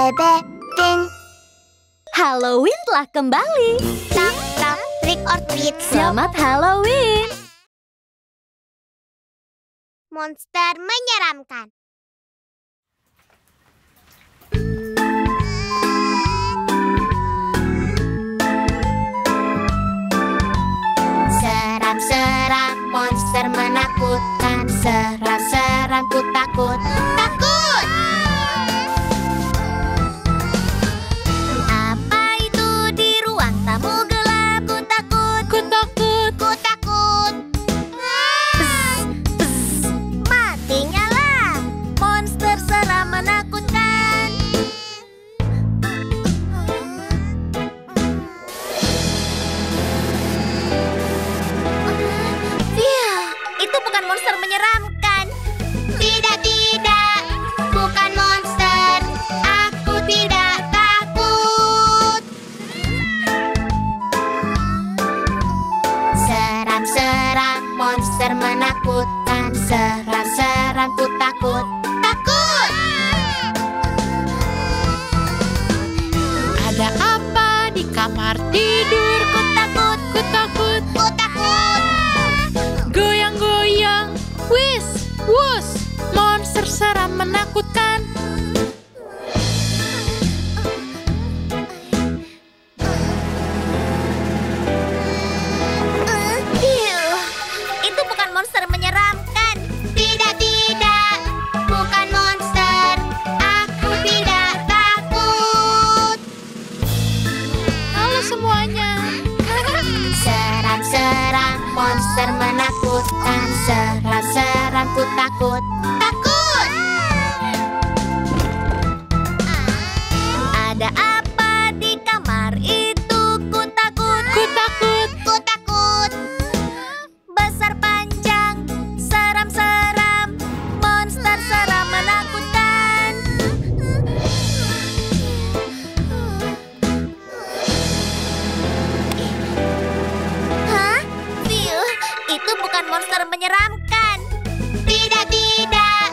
bebe, ting. Halloween telah kembali. Knock, knock, trick or treat. Selamat Halloween. Monster menyeramkan. Seram-seram, monster menakutkan. Seram-seram, ku takut. Takut! Apa itu di ruang tamu gelap? Ku takut. Ku takut. Ku takut. Mati nyala. Monster seram menakutkan. Itu bukan monster menyeramkan. Tidak, tidak. Bukan monster. Aku tidak takut. Seram-seram, monster menakutkan. Seram-seram, ku takut. Takut! Ada apa di kamar tidur? Ku takut. Ku takut. Ku takut. Goyang-goyang. Wis, wus. Monster seram menakutkan. Itu bukan monster menyeramkan. Tidak, tidak. Bukan monster. Aku tidak takut. Halo semuanya. Seram-seram, monster menakutkan. Seram-seram, ku takut. Takut! Ada apa di kamar itu? Ku takut. Ku takut. Ku takut. Besar panjang, seram-seram, monster seram menakutkan. Hah? Phil, itu bukan monster menyeramkan. Tidak, tidak.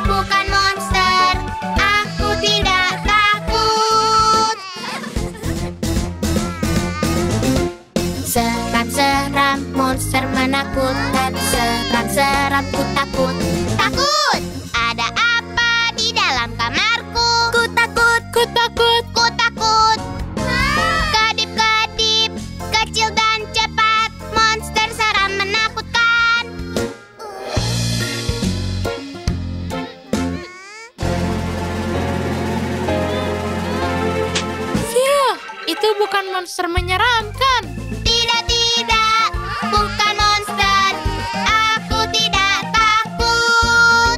Bukan monster. Aku tidak takut. Seram-seram, monster menakutkan. Seram-seram, ku takut. Takut! Ada apa di dalam kamarku? Ku takut. Ku takut. Ku takut. Kedip-kedip, kecil dan cepat, monster seram menakutkan. Phew, itu bukan monster menyeramkan. Tidak, tidak. Bukan monster. Aku tidak takut.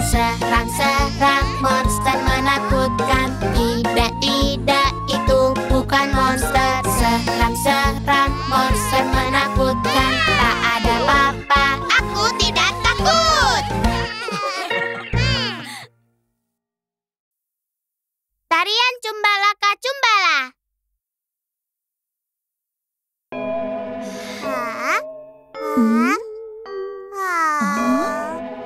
Seram-seram, monster menakutkan. Tidak, tidak. Itu bukan monster. Seram-seram, monster menakutkan. Tak ada apa-apa. Aku tidak takut. Tarian Cumbalaka Cumbala.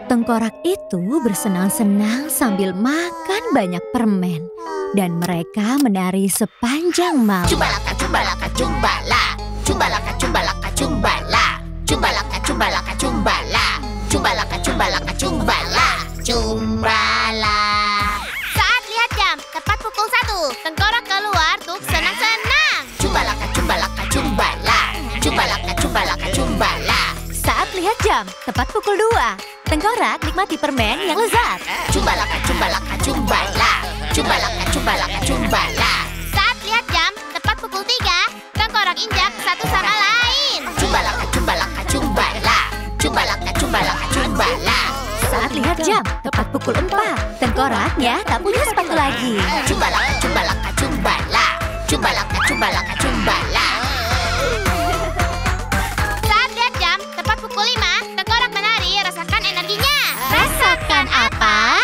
Tengkorak itu bersenang-senang sambil makan banyak permen. Dan mereka menari sepanjang malam. Cumbalaka, cumbalaka, cumbala. Cumbalaka, cumbalaka, cumbala. Cumbalaka, cumbalaka, cumbala. Cumbalaka, cumbalaka, cumbala. Cumbala. Saat lihat jam, tepat pukul 1. Tengkorak keluar untuk senang-senang. Cumbalaka, cumbalaka, cumbala. Cumbalaka, cumbalaka, cumbala. Saat lihat jam, tepat pukul 2. Tengkorak nikmati permen yang lezat. Cumbalaka, cumbalaka, cumbala. Cumbalaka, cumbalaka, cumbala. Saat lihat jam, tepat pukul 3. Tengkorak injak satu sama lain. Cumbalaka, cumbalaka, cumbala. Cumbalaka, cumbalaka, cumbala. Saat lihat jam, tepat pukul 4. Tengkoraknya tak punya sepatu lagi. Cumbalaka, cumbalaka, cumbala. Cumbalaka, cumbalaka, cumbala. Saat lihat jam, tepat pukul 5. Tengkorak menari, rasakan energinya. Rasakan apa?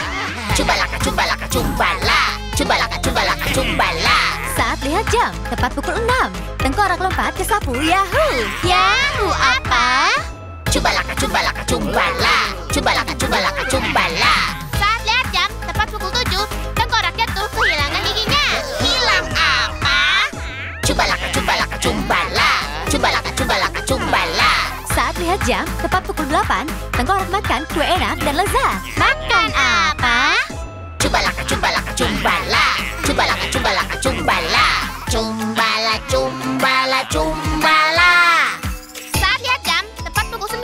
Cumbalaka, cumbalaka, cumbala. Cumbalaka, cumbalaka, cumbala. Saat lihat jam, tepat pukul 6. Tengkorak lompat ke sapu. Yahoo! Yahoo apa? Cumbalaka, cumbalaka, cumbala. Cumbalaka, cumbalaka, cumbala. Saat lihat jam, tepat pukul 7. Tengkorak jatuh kehilangan gigi. jam, tepat pukul 8, Tengkorak makan kue enak dan lezat. Makan apa? Cumbalaka, cumbalaka, cumbala. Cumbalaka, cumbalaka, cumbala. Cumbala, cumbala, cumbala. Saat lihat jam, tepat pukul 9,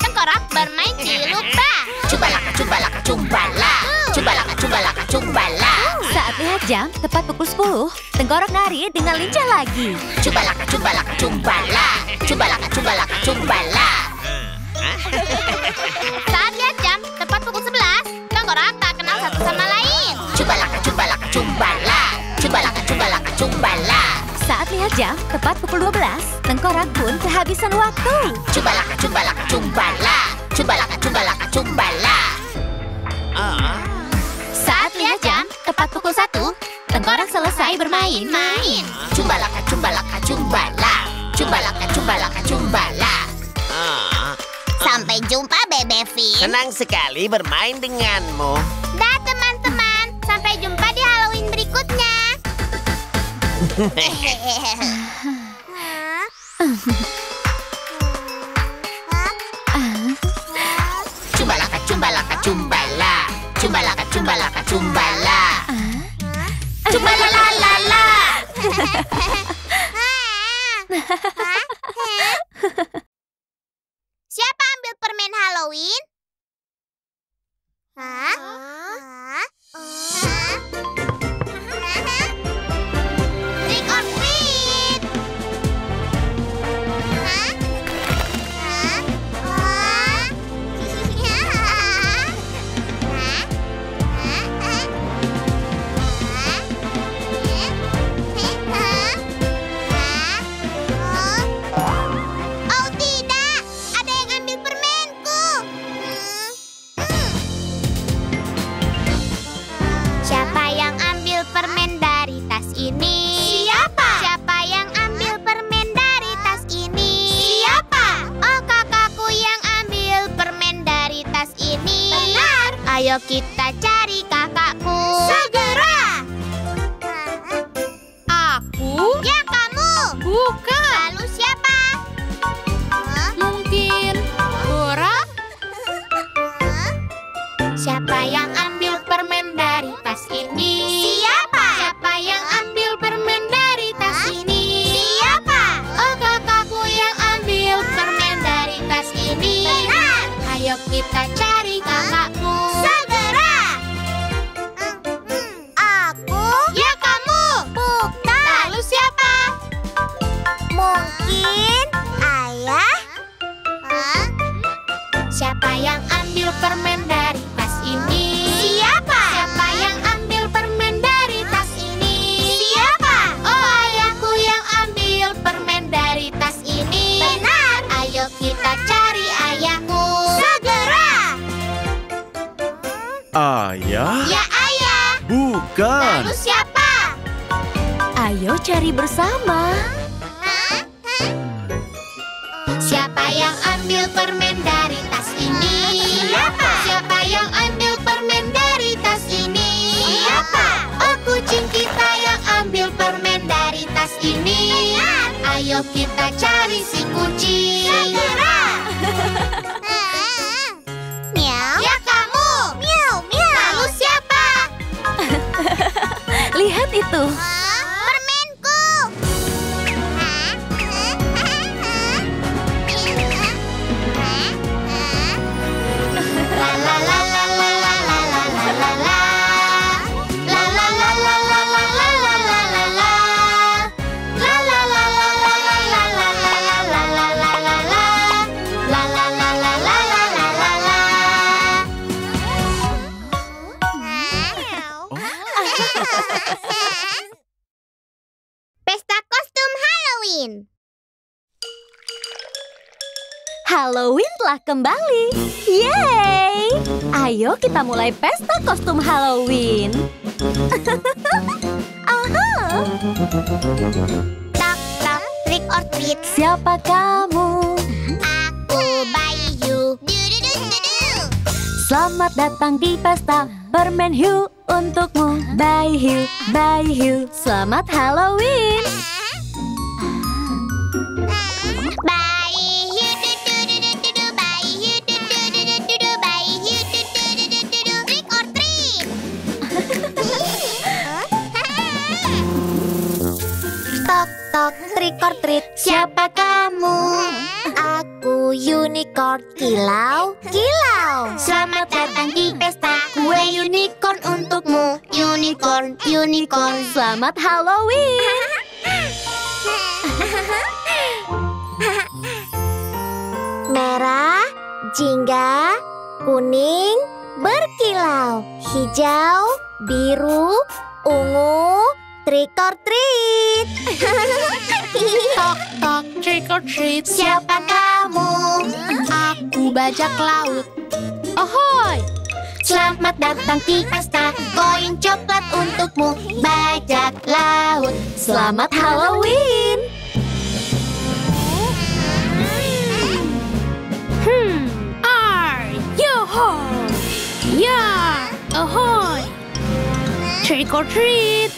Tengkorak bermain ciluba. Cumbalaka, cumbalaka, cumbala. Cumbalaka, cumbalaka, cumbala. Saat lihat jam, tepat pukul 10, Tengkorak nari dengan lincah lagi. Cumbalaka, cumbalaka, cumbala. Cumbalaka, cumbalaka, cumbala. Saat lihat jam, tepat pukul 11, Tengkorak tak kenal satu sama lain. Cumbalaka, cumbalaka, cumbala. Cumbalaka, cumbalaka, cumbala. Saat lihat jam, tepat pukul 12, Tengkorak pun kehabisan waktu. Cumbalaka, cumbalaka, cumbala. Cumbalaka, cumbalaka, cumbala. Saat lihat jam, tepat pukul 1, Tengkorak selesai bermain-main. Cumbalaka, cumbalaka, cumbala. Cumbalaka, cumbalaka, cumbala. Sampai jumpa, Bebe Fin. Senang sekali bermain denganmu. Dah, teman-teman. Sampai jumpa di Halloween berikutnya. Cumbalaka, cumbalaka, cumbala. Cumbalaka, cumbalaka, cumbala. Cumbalalala. Siapa ambil permen Halloween? Hah? Trick or treat! Oh tidak, ada yang ambil permenku. Siapa yang ambil permen dari tas ini? Siapa? Siapa yang ambil permen dari tas ini? Siapa? Oh, kakakku yang ambil permen dari tas ini. Benar. Ayo kita cari kakakku. Segera. Aku? Ya, kamu. Bukan. Lalu siapa? Mungkin Dora? Siapa yang ambil permen dari tas ini? Siapa? Siapa yang ambil permen dari tas ini? Siapa? Oh, kakakku yang ambil permen dari tas ini. Benar. Ayo kita cari kakakku. Segera. Aku? Ya, kamu. Bukan. Lalu siapa? Mungkin ayah. Siapa yang ambil permen dari tas ini? Siapa? Siapa yang ambil permen dari tas ini? Siapa? Oh, ayahku yang ambil permen dari tas ini. Benar. Ayo kita cari ayahku. Segera. Ayah? Ya, ayah. Bukan. Lalu siapa? Ayo cari bersama. Siapa yang ambil permen dari tas ini? Siapa? Siapa yang ambil permen dari tas ini? Siapa? Oh, kucing kita yang ambil permen dari tas ini. Ayo kita cari si kucing. Segera. Miau. Ya, kamu. Miau, miau. Lalu siapa? Lihat itu. Permenku. La la la la la la la la la la la. La la la la la la la la la la la. La la la la la la la la la la la la la la la. La la la la la la la la la. Pesta kostum Halloween. Halloween telah kembali. Yeay! Ayo kita mulai pesta kostum Halloween. Aha! Tok tok, trick or treat. Siapa kamu? Aku Bayu. Selamat datang di pesta permen hiu untukmu. Bayu, selamat Halloween. Bayu, trick or treat. Siapa kamu? Aku unicorn. Kilau, kilau. Selamat datang di pesta. Kue unicorn untukmu. Unicorn, unicorn. Selamat Halloween. Merah, jingga, kuning, berkilau. Hijau, biru, ungu, trick or treat. Tok tok, trick or treat. Siapa kamu? Aku bajak laut. Ahoy! Selamat datang di pesta. Koin coklat untukmu. Bajak laut. Selamat Halloween. Yo-ho! Yeah! Ahoy! Trick or treat.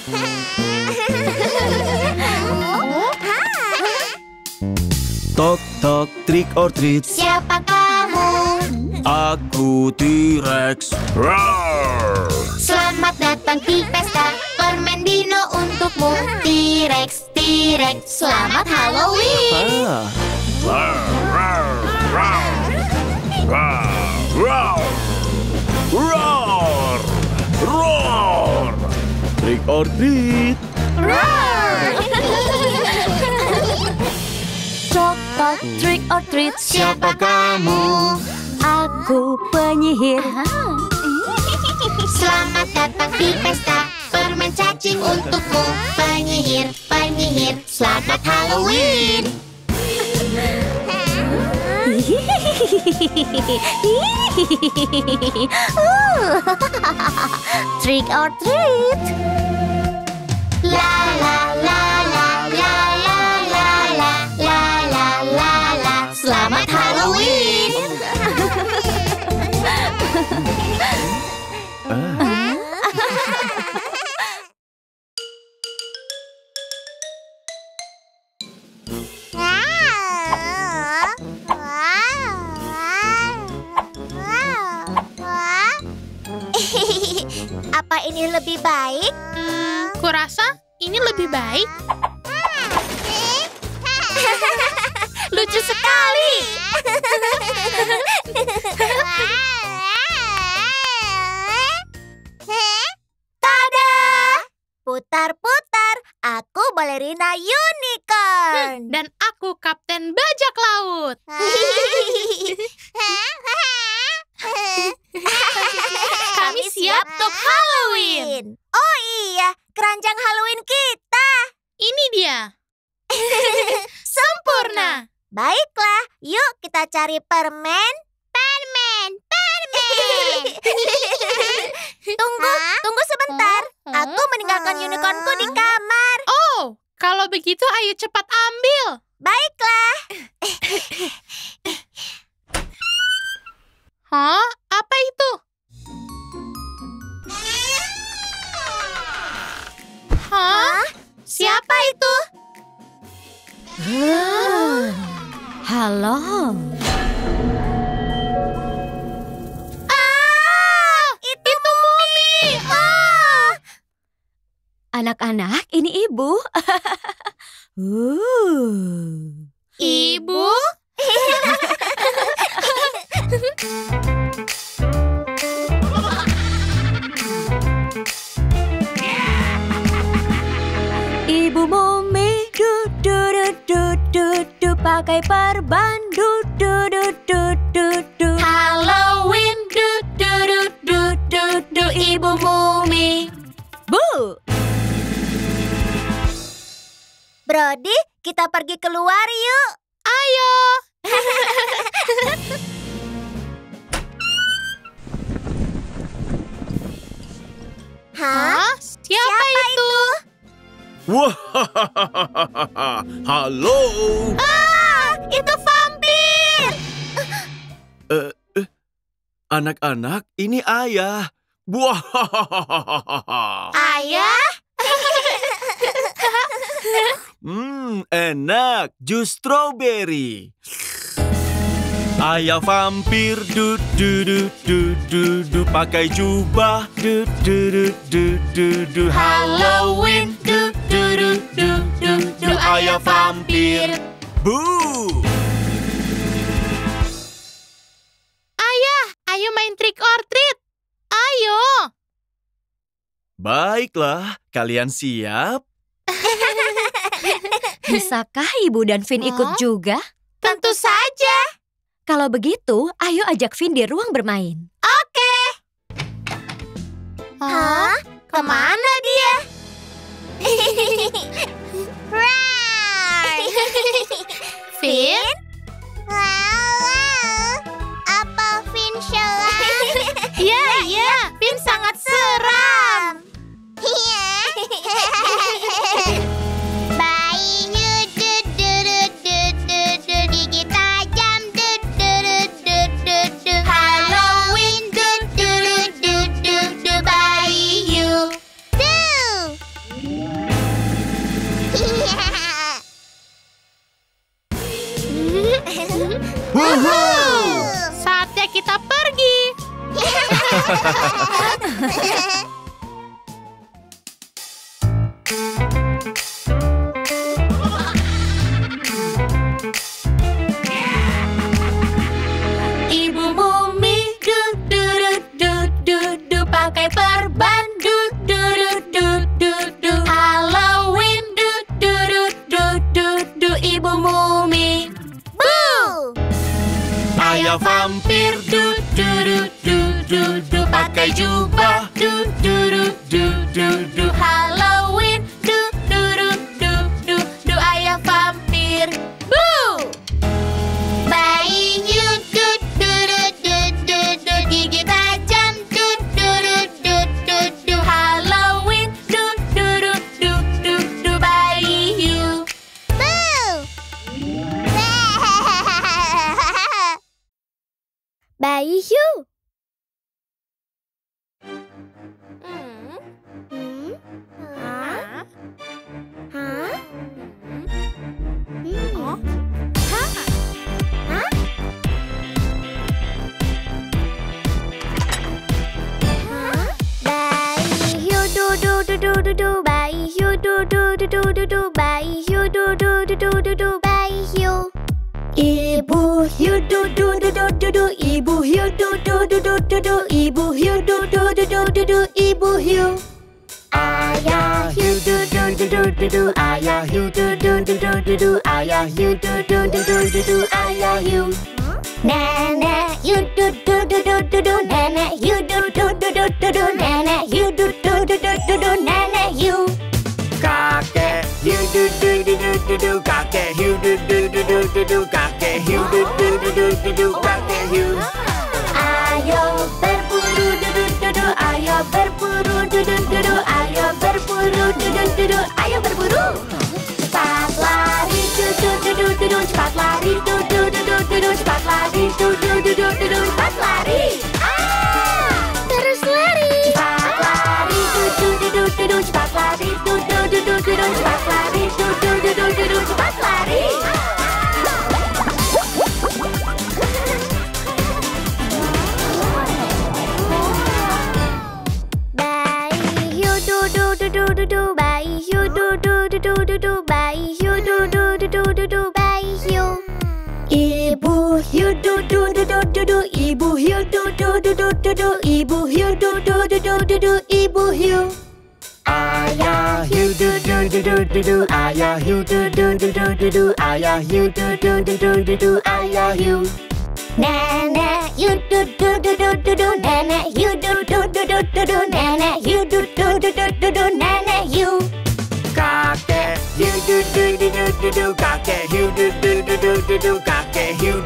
Tok tok, trick or treat. Siapa kamu? Aku T-Rex. Roar! Selamat datang di pesta. Permen dino untukmu. T-Rex, T-Rex. Selamat Halloween. Ah, Roar! Roar! Roar! trick or treat. Tok tok, trick or treat. Siapa kamu? Aku penyihir. Selamat datang di pesta. Permen cacing untukmu. Penyihir, penyihir. Selamat Halloween. Trick or treat. La la la la la la la la la la la la. Selamat Halloween. Apa ini lebih baik? Kurasa ini lebih baik. Lucu sekali. Tada! Putar-putar, aku balerina unicorn. Dan aku kapten bajak laut. Kami siap untuk Halloween. Oh iya, keranjang Halloween kita. Ini dia. Sempurna. Baiklah, yuk kita cari permen. Permen, permen. Tunggu sebentar. Aku meninggalkan unicornku di kamar. Oh, kalau begitu ayo cepat ambil. Baiklah. Hah? Apa itu? Hah? Siapa itu? Halo. Itu Mumi. Anak-anak, ini ibu. Ibu? Ibu Mumi, du pakai perban, du. Halloween, du, Ibu Mumi. Bu. Brody, kita pergi keluar yuk. Ayo. Hah? Siapa itu? Wah, halo. Itu vampir. Anak-anak, ini ayah. Wah, Ayah? enak. Jus strawberry. Ayah vampir, du, pakai jubah, du, Halloween, du, ayah vampir. Bu! Ayah, ayo main trick or treat. Ayo. Baiklah, kalian siap? Bisakah Ibu dan Vin ikut juga? Tentu saja. Kalau begitu, ayo ajak Vin di ruang bermain. Oke. Hah? Kemana dia? Vin? Apa Vin salah? Iya, Vin sangat seram. Bayi gigit tajam Halloween bayi you. Saatnya kita pergi. Ibu Mumi pakai perban Halloween Ibu Mumi. Ayah vampir pakai jubah Halloween ayah vampir. Boo! Bayi you gigit tajam Halloween bayi you. Bayi you. Bayi you bayi you bayi you. Ibu you ibu you ibu you ibu you. Ayah you ayah you ayah you ayah you. Nenek you nenek you nenek you nenek you. Kakek you kakek you kakek you kakek you. Ayo berburu ayo berburu ayo berburu ayo berburu. Cepat lari cepat lari cepat lari cepat lari. Terus lari. Cepat lari cepat lari cepat lari cepat lari. Bayi you bayi you bayi you bayi you. Ibu you ibu you ibu you ibu you. Ayah you ayah you ayah you ayah you. Nenek you nenek you nenek you nenek you. Kakek you kakek you kakek you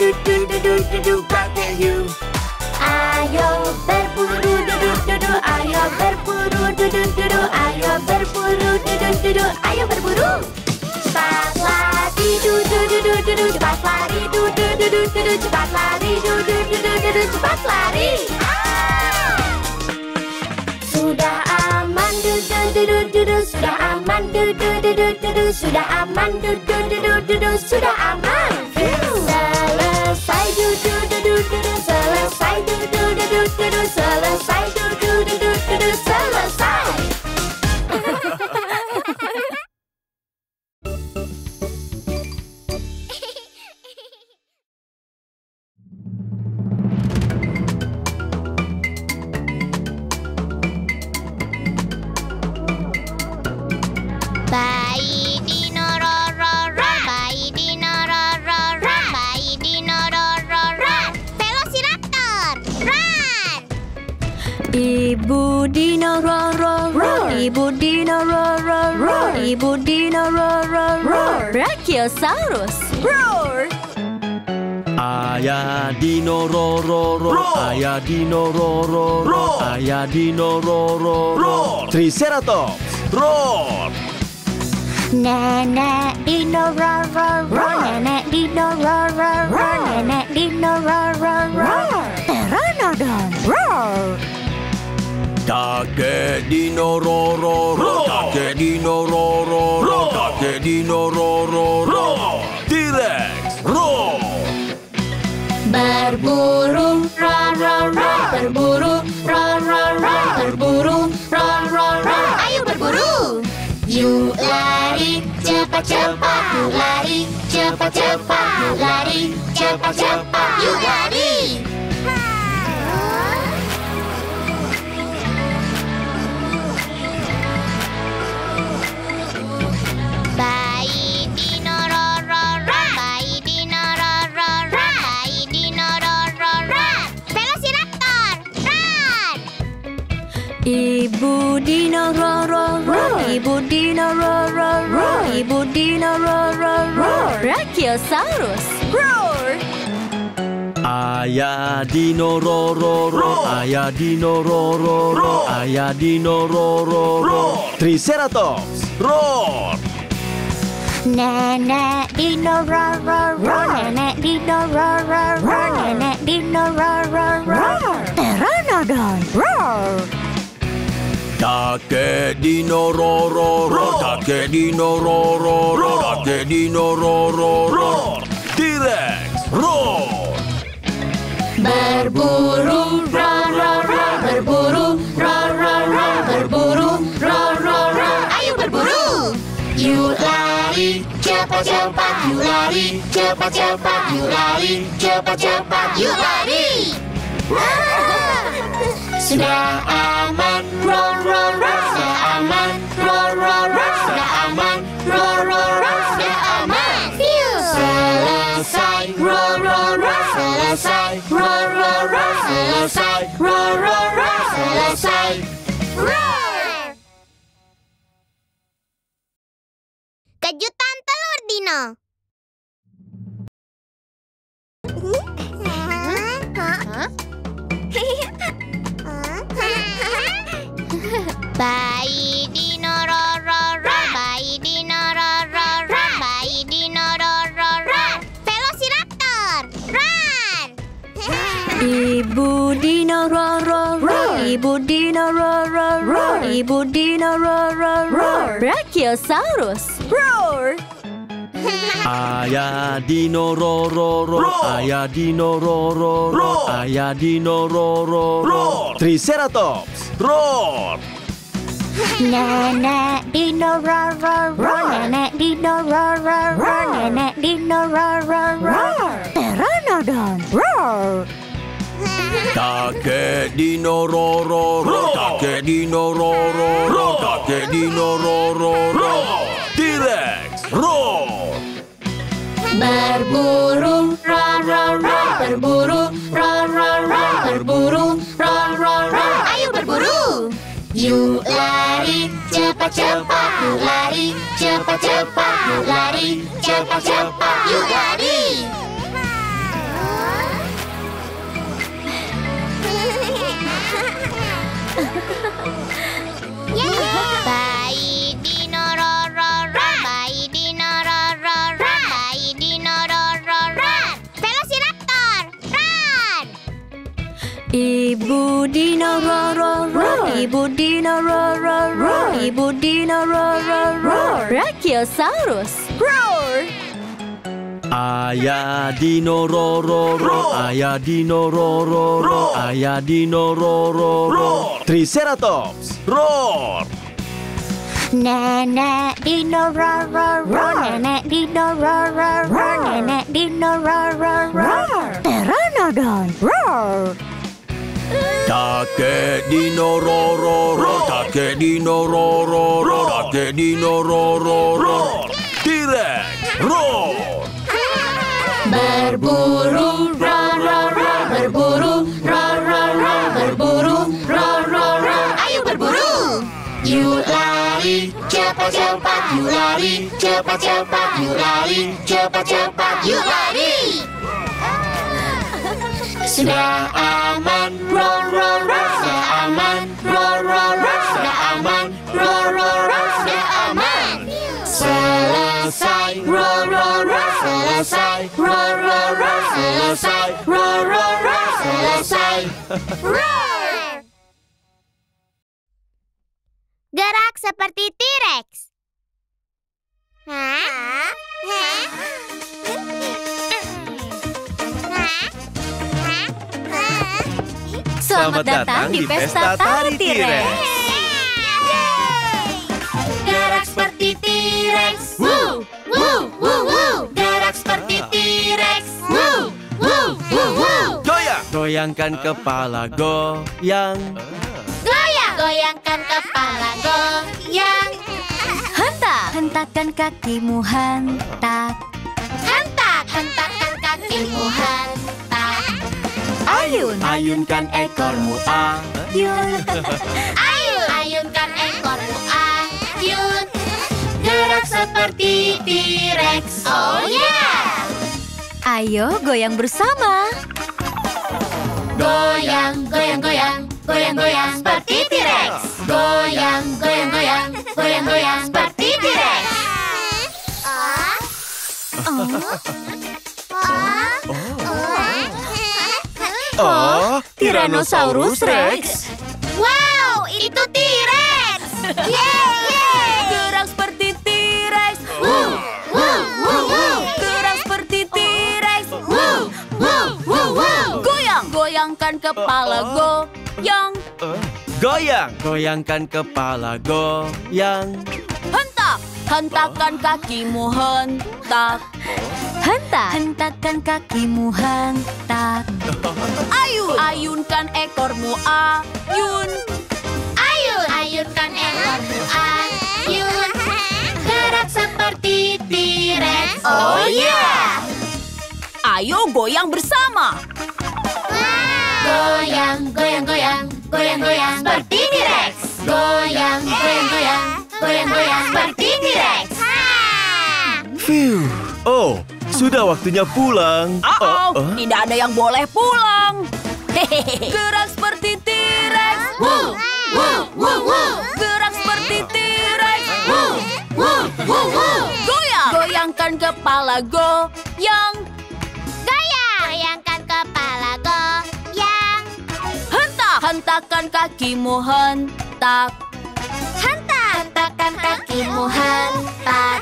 kakek you. Ayo berburu ayo berburu ayo berburu ayo berburu. Cepat lari cepat lari cepat lari cepat lari. Sudah aman sudah aman sudah aman sudah aman. Selesai selesai selesai selesai. Ibu dino roar roar roar. Ibu dino roar roar roar. Ibu dino roar roar roar. Brachiosaurus roar. Ayah dino roar roar roar. Ayah dino roar roar roar. Ayah dino roar roar roar. Triceratops roar. Nenek dino roar roar roar. Nenek dino roar roar roar. Nenek dino roar roar roar. Pteranodon roar. Kakek dino roar roar roar. Kakek dino roar roar roar. Kakek dino roar roar roar. T-Rex roar. Berburu roar roar roar. Berburu roar roar roar. Berburu roar roar roar. Ayo berburu. Yuk lari cepat-cepat. Yuk lari cepat-cepat. Yuk lari cepat-cepat. Yuk lari. Bayi dino roar roar roar. Bayi dino roar roar roar. Bayi dino roar roar roar. Velociraptor run. Ibu dino roar roar roar. Ibu dino roar roar roar. Ibu dino roar roar roar. Brachiosaurus roar. Ayah dino roar roar roar. Ayah dino roar roar roar. Ayah dino roar roar roar. Triceratops roar. Nenek dino roar roar roar. Nenek dino roar roar roar. Nenek dino roar roar roar. Pteranodon roar. Kakek dino roar roar roar. Kakek dino roar roar roar. Kakek dino roar roar roar. T-Rex roar. Berburu roar roar roar. Berburu roar roar roar. Berburu roar roar roar. Ayo berburu. Yuk lari cepat-cepat. Yuk lari cepat-cepat. Yuk lari cepat-cepat. Yuk lari. Sudah aman roar roar roar. Sudah aman roar roar roar. Sudah aman roar roar roar. Sudah aman. Selesai roar roar roar. Selesai roar roar roar. Selesai roar roar roar. Selesai roar. Kejutan telur dino. Bayi dino roar roar roar. Bayi dino roar roar roar. Bayi dino roar roar roar. Velociraptor run. Ibu dino roar roar roar. Ibu dino roar roar roar. Ibu dino roar roar roar. Brachiosaurus roar. Ayah dino roar roar roar. Ayah dino roar roar roar. Ayah dino roar roar roar. Triceratops roar. Nenek dino roar roar roar. Nenek dino roar roar roar. Nenek dino roar roar roar. Pteranodon roar. Kakek dino roar roar roar. Kakek dino roar roar roar. Kakek dino roar roar roar. T-Rex roar. Berburu roar roar roar. Berburu roar roar roar. Berburu roar roar roar. Ayo berburu. Yuk lari cepat-cepat. Yuk lari cepat-cepat. Yuk lari cepat-cepat. Yuk lari. Bayi dino roar roar roar. Bayi dino roar roar roar. Bayi dino roar roar roar. Velociraptor run. Ibu dino roar roar roar. Ibu dino roar roar roar. Ibu dino roar roar roar. Brachiosaurus roar. Ayah dino roar roar roar. Ayah dino roar roar roar. Ayah dino roar roar roar. Triceratops roar. Nenek dino roar roar roar. Nenek dino roar roar roar. Nenek dino roar roar roar. Pteranodon roar. Kakek dino roar roar roar. Kakek dino roar roar roar. Kakek dino roar roar roar. T-Rex roar. Berburu roar roar roar. Berburu roar roar roar. Berburu roar roar roar. Cepat-cepat yuk lari, cepat-cepat yuk lari, cepat-cepat yuk lari. Sudah aman, roll, roll, roll. Sudah aman, roll, roll, roll. Sudah aman, roll, roll, roll. Sudah aman. Selesai, roll, roll, roll. Selesai, roll, roll, roll. Selesai, roll, roll, roll. Selesai. Roar! Gerak seperti T-Rex. Hah? Selamat datang di Pesta Tari T-Rex. Gerak seperti T-Rex. Woo, woo, woo, woo. Gerak seperti T-Rex. Woo, woo, woo, woo. Goyang. Goyangkan kepala, goyang. Goyang. Goyangkan kepala, goyang. Hentak. Hentakkan kakimu, hentak. Hentak. Hentakkan kakimu, hentak. Ayun. Ayunkan ekormu, ayun. Ayun. Ayunkan ekormu, ayun. Gerak seperti T-Rex. Oh yeah. Ayo goyang bersama. Goyang, goyang, goyang, goyang, goyang seperti T-Rex. Goyang, goyang, goyang, goyang, goyang seperti T-Rex. Oh, Tyrannosaurus Rex. Wow, itu T-Rex. Yeay. Gerak seperti T-Rex. Woo, woo, woo, woo. Gerak seperti T-Rex. Woo, woo, woo, woo. Goyang. Goyangkan kepala, goyang. Goyang. Goyangkan kepala, goyang. Hentak. Hentakkan kakimu, hentak. Hentak. Hentakkan kakimu, hentak. Ayun. Ayunkan ekormu, ayun. Ayun. Ayunkan ekormu, ayun. Gerak seperti T-Rex. Oh yeah. Ayo goyang bersama. Goyang, goyang, goyang, goyang, goyang seperti T-Rex. Goyang, goyang, goyang, goyang, goyang seperti T-Rex. Phew. Oh, sudah waktunya pulang. Tidak ada yang boleh pulang. Gerak seperti T-Rex. Woo, woo, woo, woo. Gerak seperti T-Rex. Woo, woo, woo, woo. Goyang. Goyangkan kepala, goyang. Goyang. Goyangkan kepala, goyang. Hentak. Hentakkan kakimu, hentak. Hentak. Hentakkan kakimu, hentak.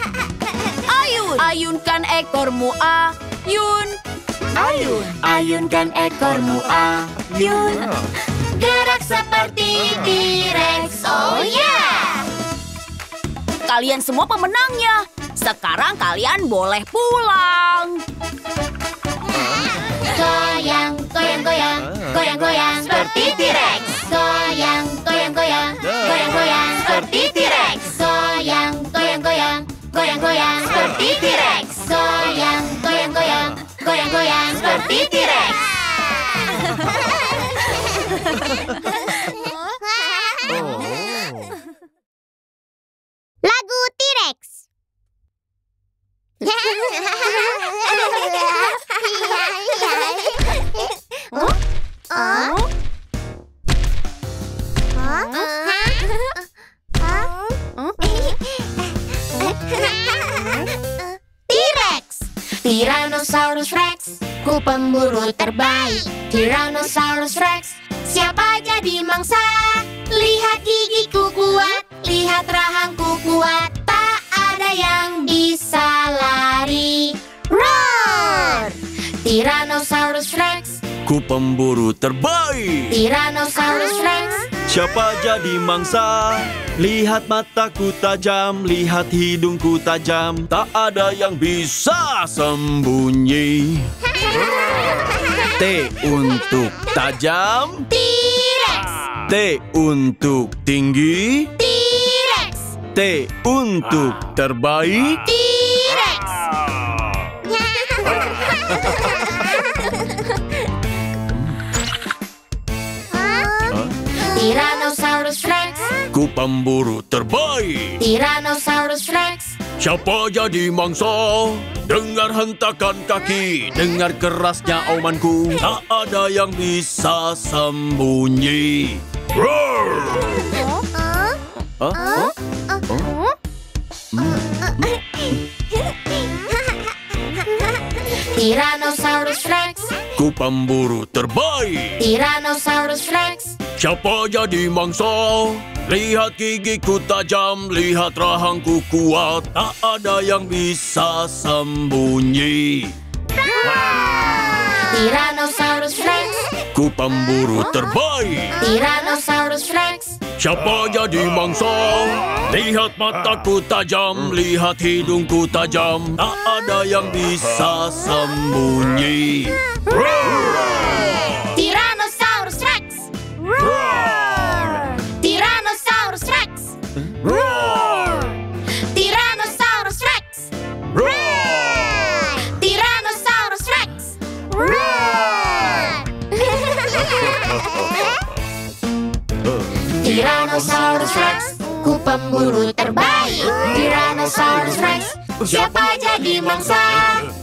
Ayun. Ayunkan ekormu, ayun. Ayun. Ayunkan ekormu, ayun. Gerak seperti T-Rex. Oh yeah. Kalian semua pemenangnya. Sekarang kalian boleh pulang. Goyang, goyang, goyang, goyang, goyang seperti T-Rex. Goyang, goyang, goyang, goyang, goyang seperti T-Rex. Goyang, goyang, goyang, goyang, goyang seperti T-Rex. Goyang, goyang, goyang, goyang, goyang seperti T-Rex. Lagu T-Rex. T-Rex. Tyrannosaurus Rex, ku pemburu terbaik. Tyrannosaurus Rex, siapa jadi mangsa? Lihat gigiku kuat, lihat rahangku kuat. Tak ada yang bisa lari. Roar! Tyrannosaurus Rex, Ku pemburu terbaik. Tyrannosaurus Rex, Siapa jadi mangsa? Lihat mataku tajam, lihat hidungku tajam. Tak ada yang bisa sembunyi. T untuk tajam, T-Rex, T untuk tinggi, T-Rex, T untuk terbaik. T-Rex. Tyrannosaurus Rex, Ku pemburu terbaik. Tyrannosaurus Rex. Siapa jadi mangsa? Dengar hentakan kaki, dengar kerasnya aumanku. Tak ada yang bisa sembunyi. Roar! Tyrannosaurus Rex. Ku pemburu terbaik. Tyrannosaurus Rex. Siapa jadi mangsa? Lihat gigiku tajam, lihat rahangku kuat. Tak ada yang bisa sembunyi. Tyrannosaurus Rex. Ku pemburu terbaik. Tyrannosaurus Rex. Siapa jadi mangsa? Lihat mataku tajam, lihat hidungku tajam. Tak ada yang bisa sembunyi. Tyrannosaurus Rex. Tyrannosaurus Rex. Tyrannosaurus Rex. Tyrannosaurus Rex. Tyrannosaurus Rex. Ku pemburu terbaik. Tyrannosaurus Rex. Siapa jadi mangsa?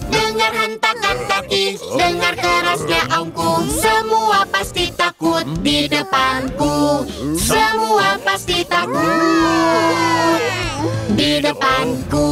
Dengar hentakan kaki, dengar kerasnya aungku. Semua pasti takut di depanku. Semua pasti takut di depanku.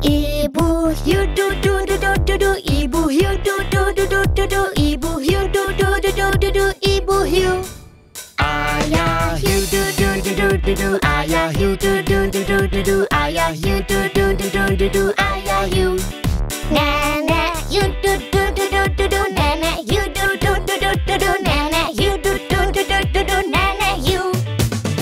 Ibu hiu du du du du du du. Ibu hiu du du du du du du. Ibu hiu du du du du du du. Ibu hiu. Ayah hiu du du du du du du. Ayah hiu du du du du du du. Ayah hiu du du du du du du. Ayah hiu. Nenek hiu du du du du du du. Nenek hiu du du du du du du. Nenek hiu du du du du du du. Nenek hiu.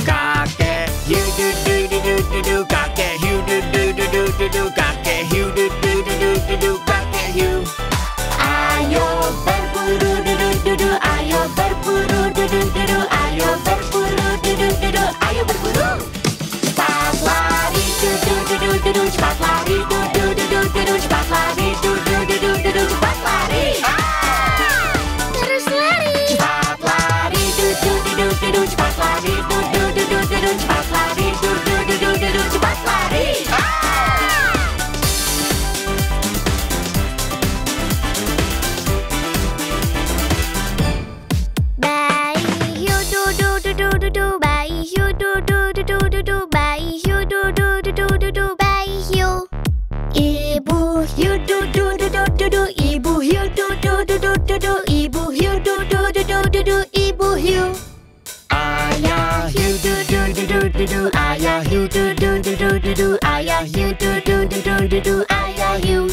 Kakek hiu du du du du du du. Kakek hiu du du du du du du. Kakek hiu du du du du du du. Kakek hiu. Ayo berburu du du du du. Ayo berburu du du du du. Ayo berburu du du du du. Ayo berburu. Cepat lari du du du du du du. Cepat lari du du du du du du. Cepat lari du du du du du du. Cepat lari. Terus lari. Cepat lari du du du du du du. Cepat lari du du du du du du. Cepat lari du du du du du du. Cepat lari. Bayi hiu du du du du du du. Bayi hiu du du du du du du. Bayi hiu. Ibu hiu du du du du du du. Ibu hiu du du du du du du. Ibu hiu du du du du du du. Ibu hiu. Ayah hiu du du du du du du. Ayah hiu du du du du du du. Ayah hiu du du du du du du. Ayah hiu.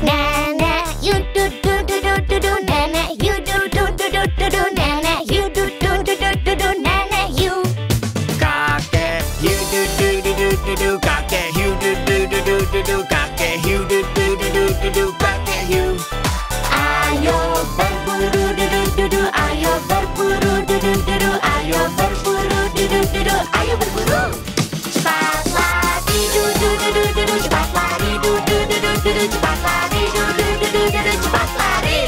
Nenek hiu du du du du du du. Nenek hiu du du du du du du. Nenek hiu du du du du du du. Nenek hiu. Kakek hiu du du du du du du. Kakek hiu du du du du du du. Kakek hiu du du du du du du. Kakek hiu. Ayo berburu du du du du. Ayo berburu du du du du. Ayo berburu du du du du. Ayo berburu. Cepat lari du du du du du du. Cepat lari du du du du du du. Cepat lari du du du du du du. Cepat lari.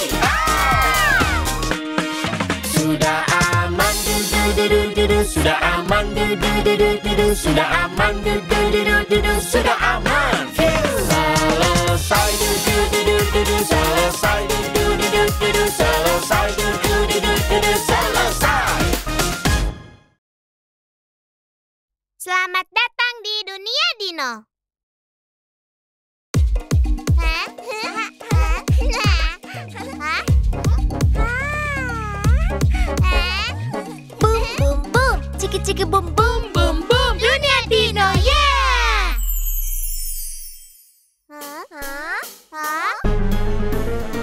Sudah aman du du du du du du. Sudah aman du du du du du du. Sudah aman du du du du du du. Sudah aman. Selesai du du du du du du. Selesai du du du du du du. Selesai du du du du du du. Selesai. Selamat datang di dunia Dino. Boom boom boom, ciki ciki boom boom boom boom. Dunia Dino, yeah!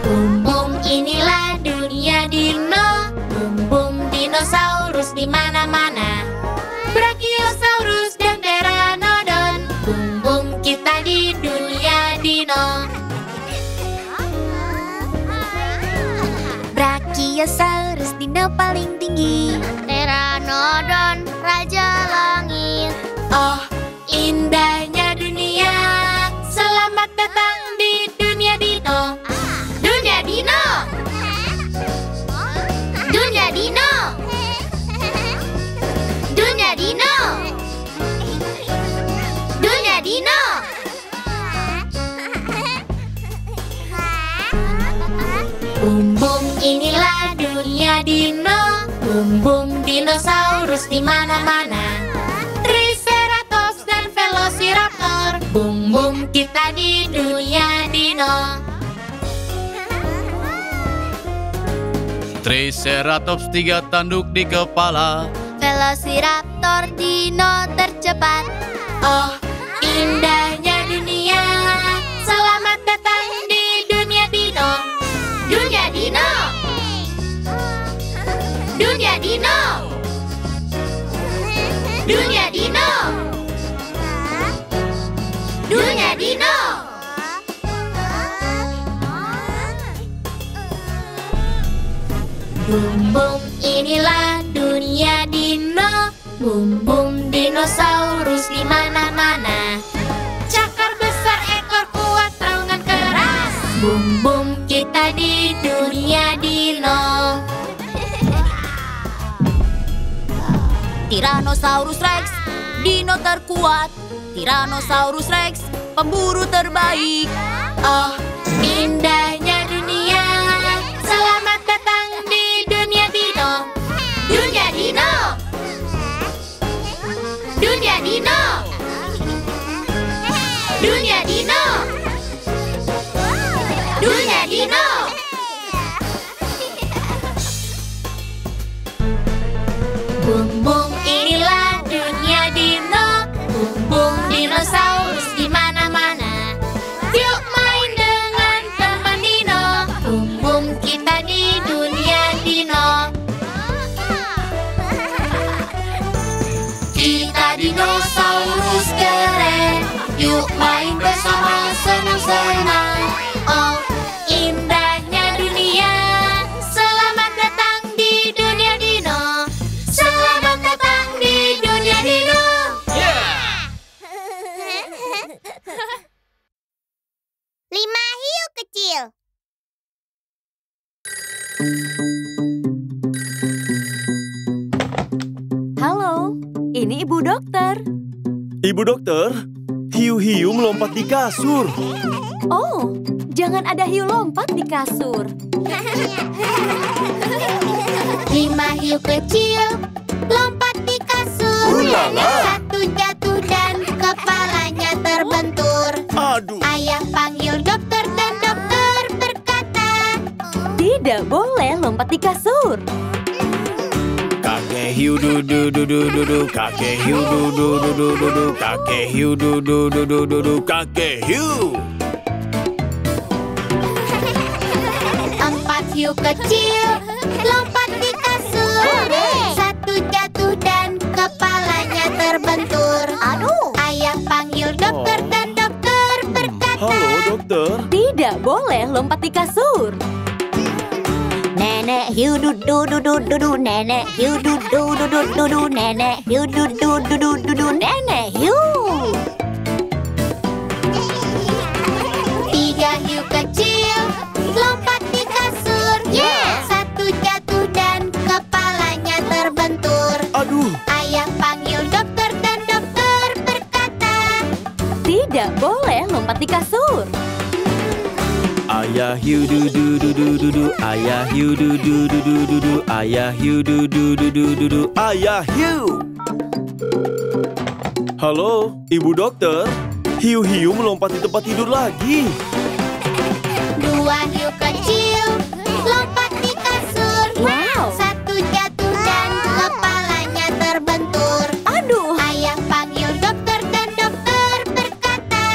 Boom boom, inilah dunia Dino. Boom boom, dinosaurus. dino paling tinggi. Pteranodon, raja langit. Oh, indahnya dunia. Selamat datang di dunia dino. Dunia dino. Dunia dino. Dunia dino. Dunia dino. Bum bum, inilah dunia dino. Bum bum, dinosaurus di mana-mana. Triceratops dan Velociraptor. Bum bum, kita di dunia dino. Triceratops 3 tanduk di kepala. Velociraptor dino tercepat. Oh, indahnya dunia. Selamat datang di dunia dino. Dunia dino. Dunia dino. Dunia dino. Dunia dino. Bum bum, inilah dunia dino. Bum bum, dinosaurus di mana-mana. Cakar besar, ekor kuat, raungan keras. Bum bum, kita di dunia dino. Tyrannosaurus Rex, dino terkuat. Tyrannosaurus Rex, pemburu terbaik. Oh, indahnya dunia. Selamat datang di dunia dino. Dunia dino. Dunia dino. Dunia dino. Dunia dino. Bum bum, inilah dunia dino. Bum bum, dinosaurus di mana-mana. Yuk main dengan teman dino. Bum bum, kita di dunia dino. Kita dinosaurus keren. Yuk main bersama, senang-senang. Oh, indahnya dunia. Selamat datang di dunia dino. Selamat datang di dunia dino. Lima hiu kecil. Halo, ini Ibu Dokter. Ibu dokter, hiu-hiu melompat di kasur. Oh, jangan ada hiu lompat di kasur. 5 hiu kecil lompat di kasur. Ulala. Satu jatuh dan kepalanya terbentur. Aduh. Ayah panggil dokter dan dokter berkata, Tidak boleh lompat di kasur. Kakek hiu dudu dudu dudu, kakek hiu dudu dudu dudu, kakek hiu dudu dudu dudu, kakek hiu. 4 hiu kecil lompat di kasur. Satu jatuh dan kepalanya terbentur. Aduh. Ayah panggil dokter dan dokter berkata, Halo dokter. Tidak boleh lompat di kasur. Nenek hiu dudu dudu dudu, nenek hiu dudu dudu dudu, nenek hiu dudu dudu dudu, nenek hiu. 3 hiu kecil lompat di kasur. Satu jatuh dan kepalanya terbentur. Aduh. Ayah panggil dokter dan dokter berkata, Tidak boleh lompat di kasur. Ayah hiu dudu dudu dudu, ayah hiu dudu dudu dudu, ayah hiu dudu dudu dudu, ayah hiu. Halo, ibu dokter. Hiu-hiu melompat di tempat tidur lagi. 2 hiu kecil lompat di kasur. Wow. Satu jatuh dan kepalanya terbentur. Aduh, Ayah panggil dokter dan dokter berkata,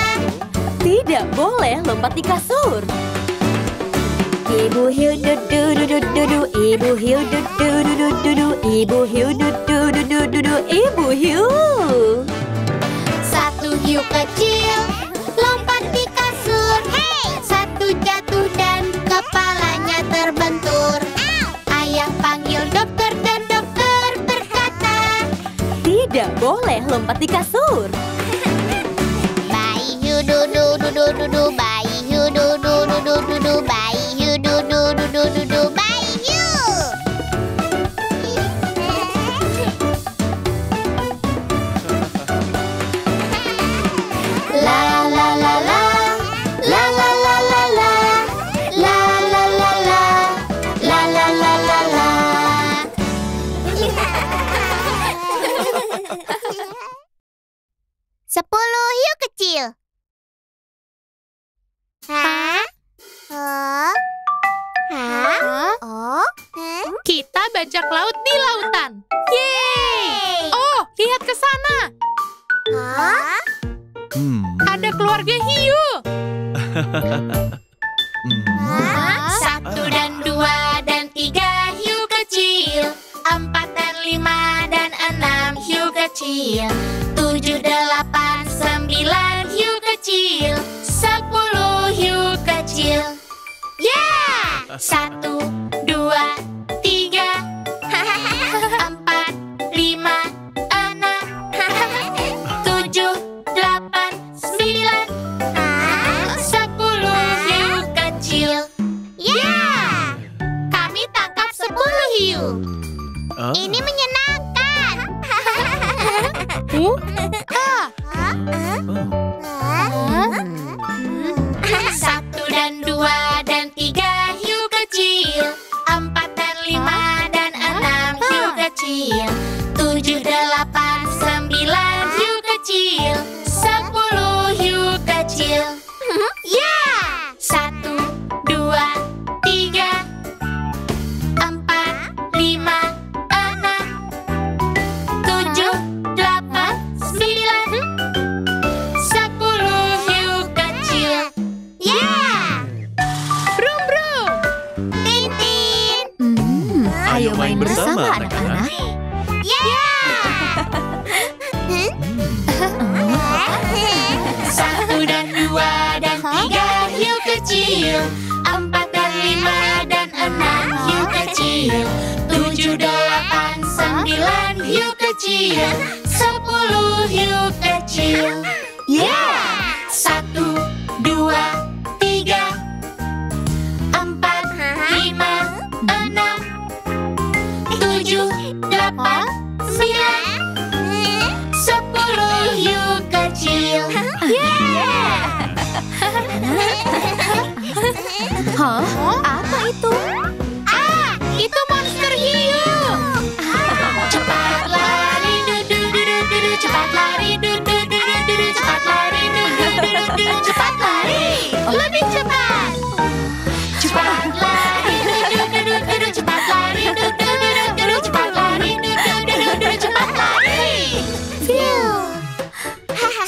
tidak boleh lompat di kasur. Ibu hiu dudu dudu dudu, ibu hiu dudu dudu dudu, ibu hiu dudu dudu dudu, ibu hiu. 1 hiu kecil lompat di kasur. Satu jatuh dan kepalanya terbentur. Ayah panggil dokter lompat di kasur. Bayi hiu dudu dudu dudu, bayi hiu dudu dudu dudu, bayi hiu dudu dudu dudu, bayi hiu. La la la la, la la la la la, la la la la, la la la la la. 10 hiu kecil. Hah? Oh? Hah? Oh? Kita bajak laut di lautan. Yeay! Oh, lihat ke sana. Hah? Ada keluarga hiu. Hah? 1 dan 2 dan 3 hiu kecil. 4 dan 5 dan 6 hiu kecil. 7, 8, 9 hiu kecil. 10 hiu kecil. Yeah! 1, 2, 3, 4, 5, 6, 7, 8, 9, 10 hiu kecil. Ya! Kami tangkap 10 hiu. Ini menyenangkan. Satu dan 2 dan 3 hiu kecil. 4 dan 5 dan 6 hiu kecil. 7, 8, 9 hiu kecil. 10 hiu kecil. Ya! 1, 2, 3, 4, 5, 6, 7, 8, 9, 10 hiu kecil. Ya! Brum brum. Tintin. Ayo main bersama anak-anak. Ya! 1 dan 2 dan 3 hiu kecil. 4 dan 5 dan 6 hiu kecil. 7, 8, 9 hiu kecil. 10 hiu kecil. Ya! 1, 2, 3, 4, 5, 6, 7, 8, 9, 10 hiu kecil. Hah? Apa itu? Itu monster hiu. Cepat lari, dudu dudu dudu, cepat lari, dudu dudu dudu, cepat lari, dudu dudu dudu, cepat lari, lebih cepat. Cepat lari, dudu dudu dudu, cepat lari, dudu dudu dudu, cepat lari, dudu dudu dudu, cepat lari.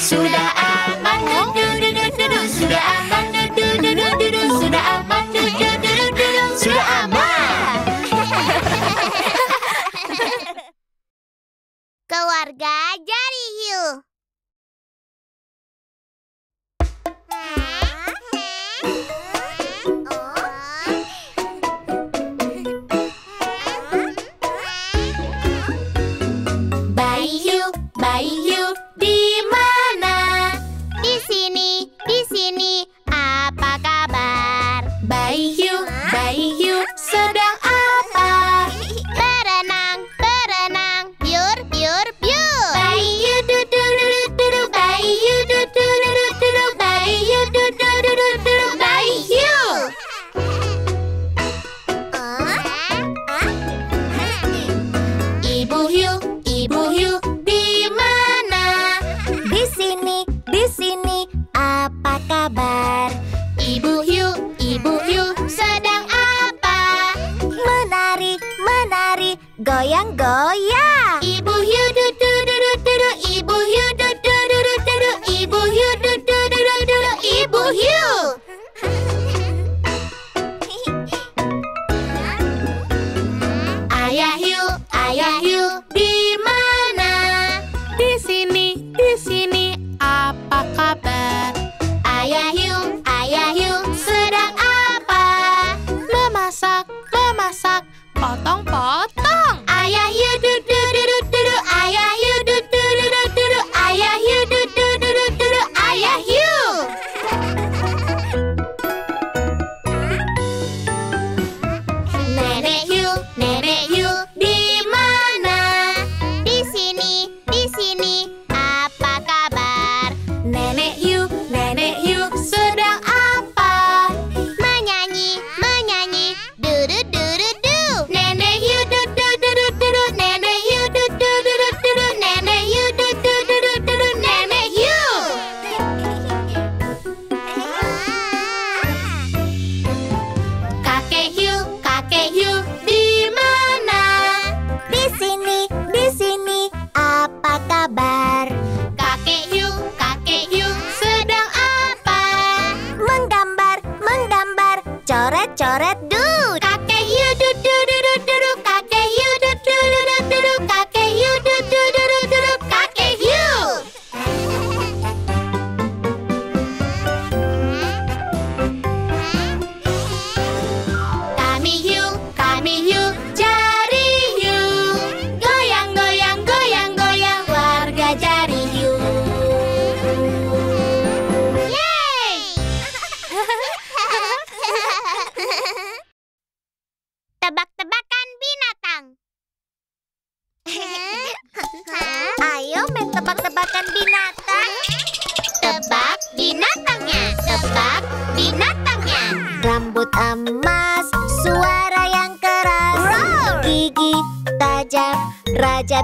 Sudah aman, dudu dudu dudu, sudah aman, dudu dudu dudu, sudah aman, dudu dudu dudu, sudah aman. Keluarga jari hiu. Bayi hiu, di mana? Di sini, apa kabar? Bayi hiu, sedang apa? Berenang, biur, biur, biur. Bayi hiu, dudu dudu dudu, bayi hiu, dudu dudu dudu, bayi hiu, dudu dudu dudu, bayi hiu. Ibu hiu, di mana? Di sini, apa kabar? Ibu hiu, sedang apa? Menari, goyang-goyang. Ibu hiu, dudu dudu dudu, ibu hiu, dudu dudu dudu, ibu hiu, dudu dudu dudu, ibu hiu. Ayah hiu, di mana? Di sini, apa kabar? Ayah hiu, sedang apa? Memasak, potong-potong. Ayah hiu, dudu dudu dudu, ayah hiu, dudu dudu dudu,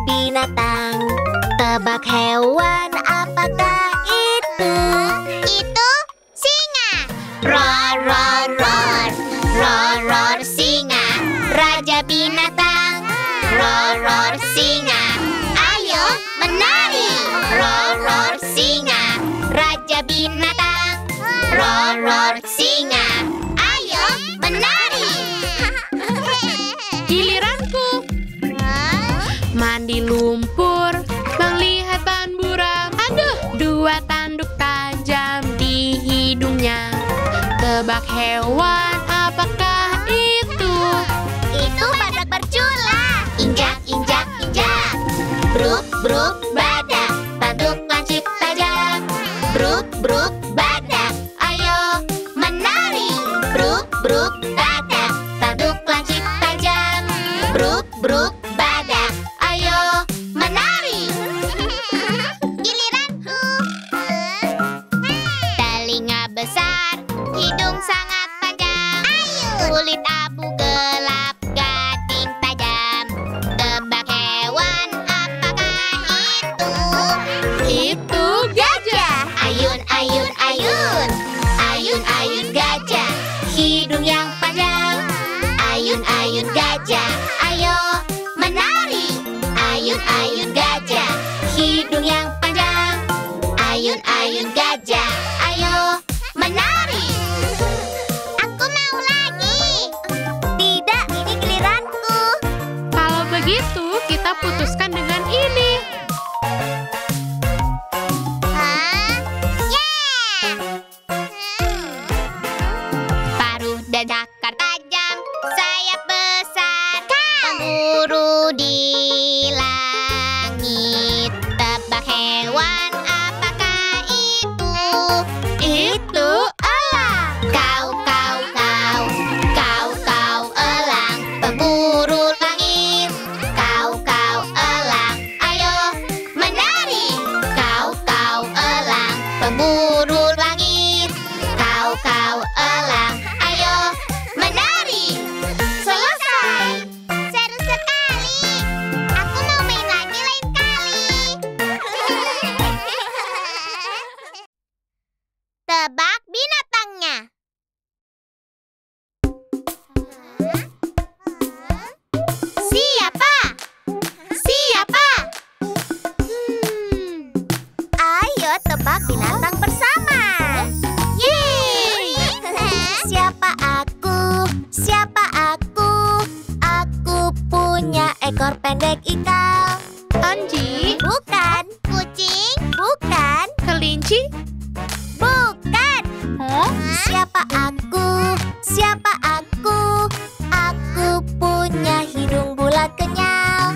binatang. Tebak hewan, apakah itu? Itu singa. Roar, roar, roar. Roar, roar, singa. Raja binatang. Roar, roar, singa. Ayo menari. Roar, roar, singa. Raja binatang. Roar, roar, singa. Ayo menari. Giliranku. Mandi lumpur, melihat ban buram. Aduh, dua tanduk tajam di hidungnya. Tebak hewan, apakah itu? Itu badak bercula. Injak, injak, injak. Bruk, bruk, badak. Tanduk lancip tajam. Bruk, bruk, badak. Ayo menari. Bruk, bruk, badak. Tanduk lancip tajam. Bruk, bruk, badak. Ayo menari. Giliranku. Telinga besar, hidung sangat tajam. Kulit abu gelap, gading tajam. Tebak hewan, apakah itu? Itu gajah. Ayun, ayun, ayun. Ayun, ayun gajah. Hidung yang panjang. Ayun, ayun gajah. Ayo menari. Ayun, ayun gajah. Hidung yang panjang. Ayun, ayun gajah. Ayo menari. Aku mau lagi. Tidak, ini giliranku. Kalau begitu, kita putuskan dengan ini. Hah? Yeah! Paruh dan akar tajam. Sayap besar. Pemburu di langit. Tebak hewan, apakah itu? Itu elang. Kau, kau, kau. Kau, kau, elang. Pemburu langit. Kau, kau, elang. Ayo menari. Kau, kau, elang. Pemburu langit. Kau, kau, elang. Ayo menari. Selesai. Seru sekali. Aku mau main lagi lain kali. Tebak binatangnya. Siapa? Siapa? Ayo tebak binatang bersama. Yeay! Siapa aku? Siapa aku? Aku punya ekor pendek ikal. Anjing, Bukan. Kucing. Bukan. kelinci. Bukan. Hah? Siapa aku? Siapa aku? Aku punya hidung bulat kenyal.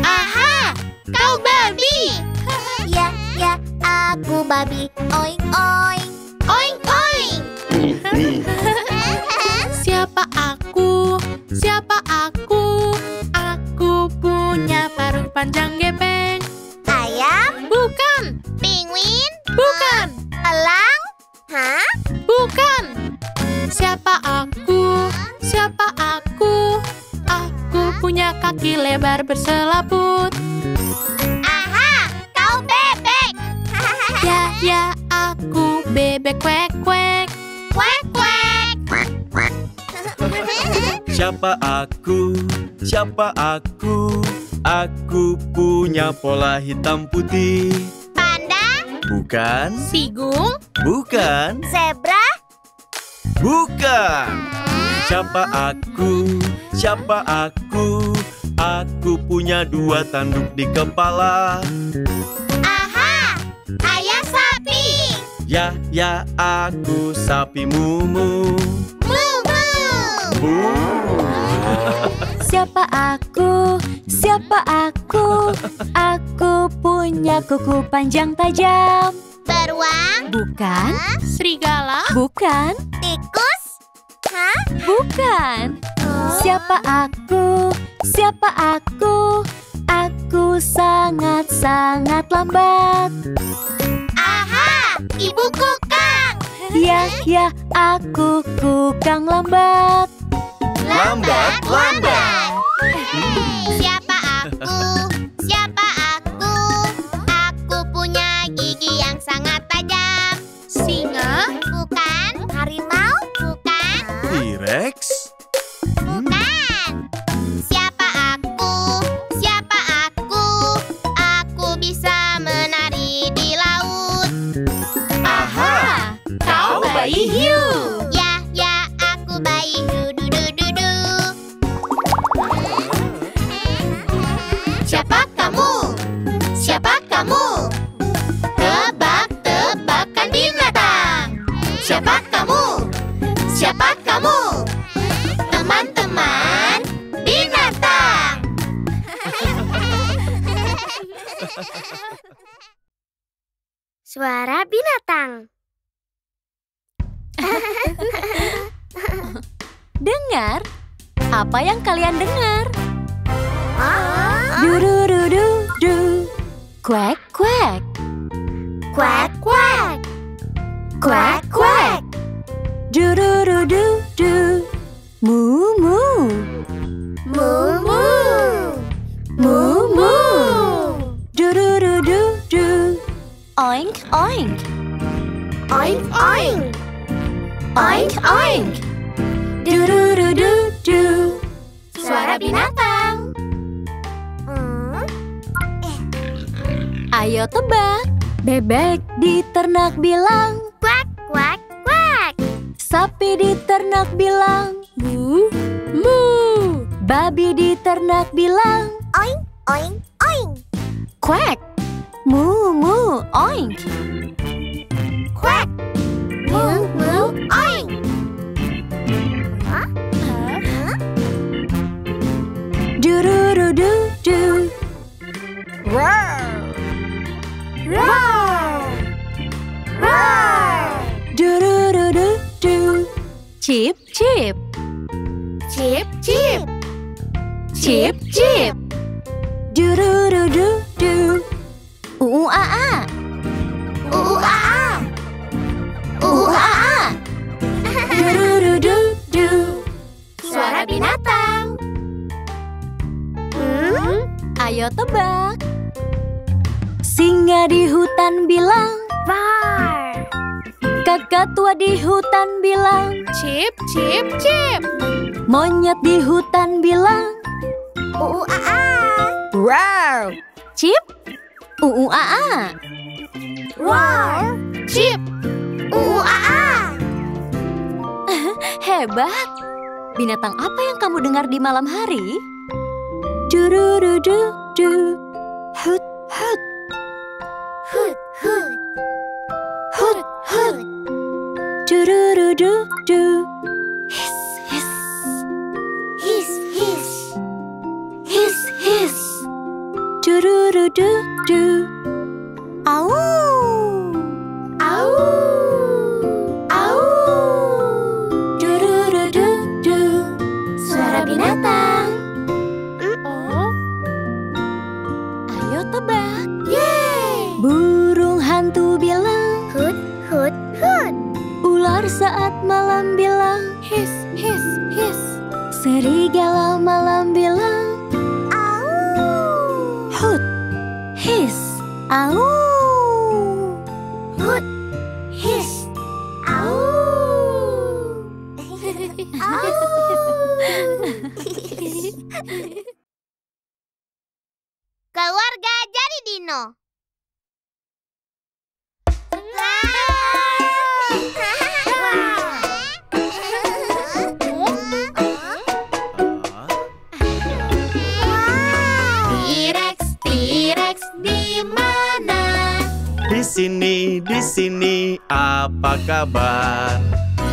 Aha! Kau babi! Ya, ya, aku babi. Oink, oink. Oink, oink! Siapa aku? Siapa aku? Aku punya paruh panjang gepeng. Ayam. Bukan, Penguin. bukan, Elang. Hah? bukan. Siapa aku? Siapa aku? Aku punya kaki lebar berselaput. Aha, kau bebek. Ya, ya, aku bebek kwek kwek. Kwek, kwek. Siapa aku? Siapa aku? Aku punya pola hitam putih. Panda. Bukan, Sigung, bukan, Zebra. bukan. Siapa aku? Siapa aku? Aku punya dua tanduk di kepala. Aha, ayah sapi. Ya, ya, aku sapi mumu. Mumu. Siapa aku? Siapa aku? Aku punya kuku panjang tajam. Beruang. Bukan, serigala, bukan, Tikus. Hah? bukan. Siapa aku? Siapa aku? Aku sangat-sangat lambat. Aha, ibu kukang. Ya, ya, aku kukang lambat. Lambat, lambat. Siapa aku? Suara binatang. Dengar? Apa yang kalian dengar? Ah. Du-du-du-du-du. Quack, quack. Quack, quack. Quack, quack. Du-du-du-du-du. Moo, moo. Moo, moo. Moo, moo. Du-du-du-du-du. Oink, oink. Oink, oink. Oink, oink. Du-du-du-du-du. Suara binatang. Ayo tebak. Bebek di ternak bilang. Quack, quack, quack. Sapi di ternak bilang. Mu, mu. Babi di ternak bilang. Oink, oink, oink. Quack. Mu, mu, oink. Quack. Moo, moo, oink. Du-du-du-du-du. Roar. Roar. Roar. Du-du-du-du-du. Chip, chip. Chip, chip. Chip, chip. Du-du-du-du-du. Aa. Aa. Aa. Du-du-du-du-du. Suara binatang. Ayo tebak. Singa di hutan bilang. Roar. Kakak tua di hutan bilang. Chip, chip, chip. Monyet di hutan bilang. Aa. Roar. Chip. Aa. Roar. Chip. Aa. Hebat. Binatang apa yang kamu dengar di malam hari? Du-du-du-du-du. Hut, hut. Hut, hut. Hut, hut. Du-du-du-du-du. Hiss, hiss. Hiss, hiss. Hiss, hiss. Du-du-du-du-du. Au. Au. Au. Du-du-du-du-du. Suara binatang. Ayo tebak. Yeay. Burung hantu bilang. Hut, hut, hut. Ular saat malam bilang. Hiss, hiss, hiss. Serigala malam bilang. Au. Hut, hiss, au. Hut, hiss. Au. Au. Keluarga jadi dino. T-Rex, T-Rex di mana? Di sini, apa kabar?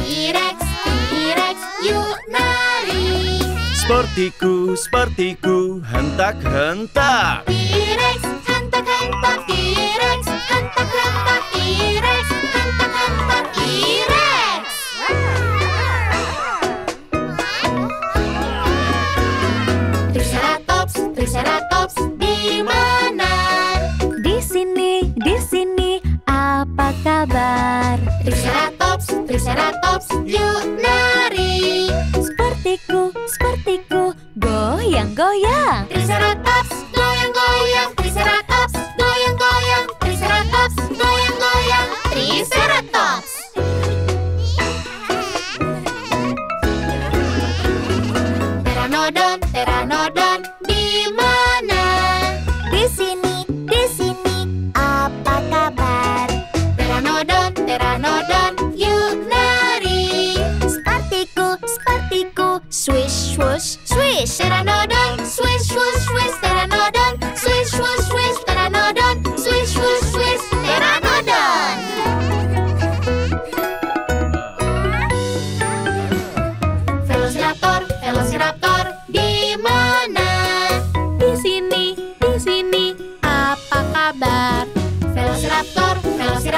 T-Rex, T-Rex, yuk nari. Sepertiku, hentak-hentak. T-Rex, hentak-hentak, T-Rex, hentak-hentak, T-Rex, hentak-hentak, T-Rex. Triceratops, Triceratops, di mana? Di sini, apa kabar? Triceratops, Triceratops, yuk nari. Sepertiku, goyang-goyang. Triceratops, goyang-goyang, Triceratops, goyang-goyang, Triceratops, goyang-goyang, Triceratops. Pteranodon, Pteranodon, di mana? Di sini, apa kabar? Pteranodon, Pteranodon, yuk nari. Sepertiku, swish, swoosh, swish. Pteranodon, swish, swish, swish, Pteranodon, swish, swish, swish, Pteranodon, swish, swish, swish, Pteranodon. Velociraptor, Velociraptor, di mana? Di sini, apa kabar? Velociraptor, Velociraptor,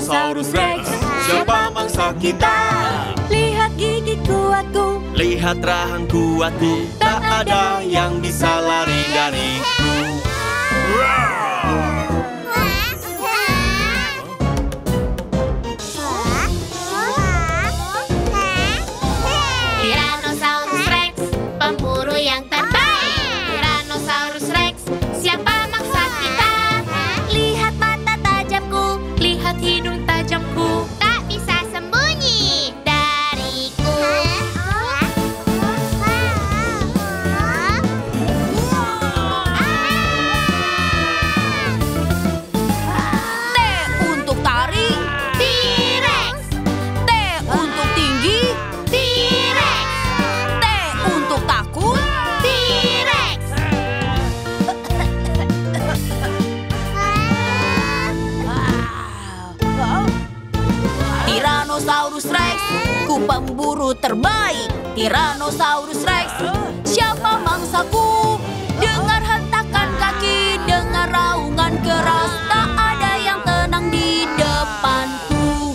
Tyrannosaurus Rex, siapa mangsa kita? Lihat gigi kuatku, Lihat rahang kuatku, tak ada yang bisa lari dariku. Tyrannosaurus Rex, pemburu yang terbaik. Tyrannosaurus Rex, siapa mangsa kita? Lihat mata tajamku, Lihat hidung tajamku, tak bisa sembunyi dariku. T untuk taring, T-Rex, T untuk tinggi, T-Rex, T untuk takut, T-Rex. Tyrannosaurus Rex, ku pemburu terbaik. Tyrannosaurus Rex, siapa mangsaku? Dengar hentakan kaki, dengar raungan keras, tak ada yang tenang di depanku.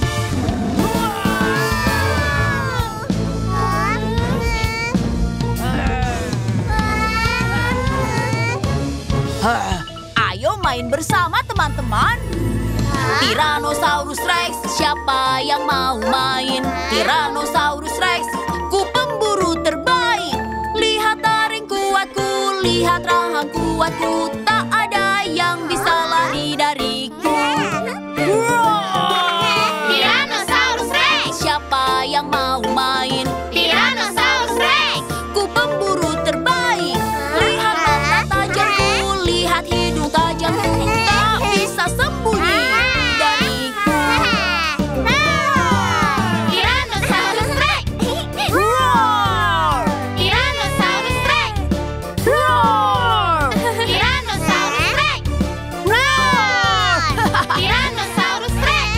Ayo main bersama teman-teman. Tyrannosaurus Rex, siapa yang mau main? Tyrannosaurus Rex, ku pemburu terbaik. Lihat taring kuatku, lihat rahang kuatku, tak ada yang bisa lari dariku. Tyrannosaurus Rex, Siapa yang mau main? Tyrannosaurus Rex. Ku pemburu terbaik. Lihat mata tajamku, lihat hidung tajamku, tak bisa sembunyi dariku. Tyrannosaurus Rex, Roar! Tyrannosaurus Rex, Roar! Tyrannosaurus Rex, Tyrannosaurus Rex,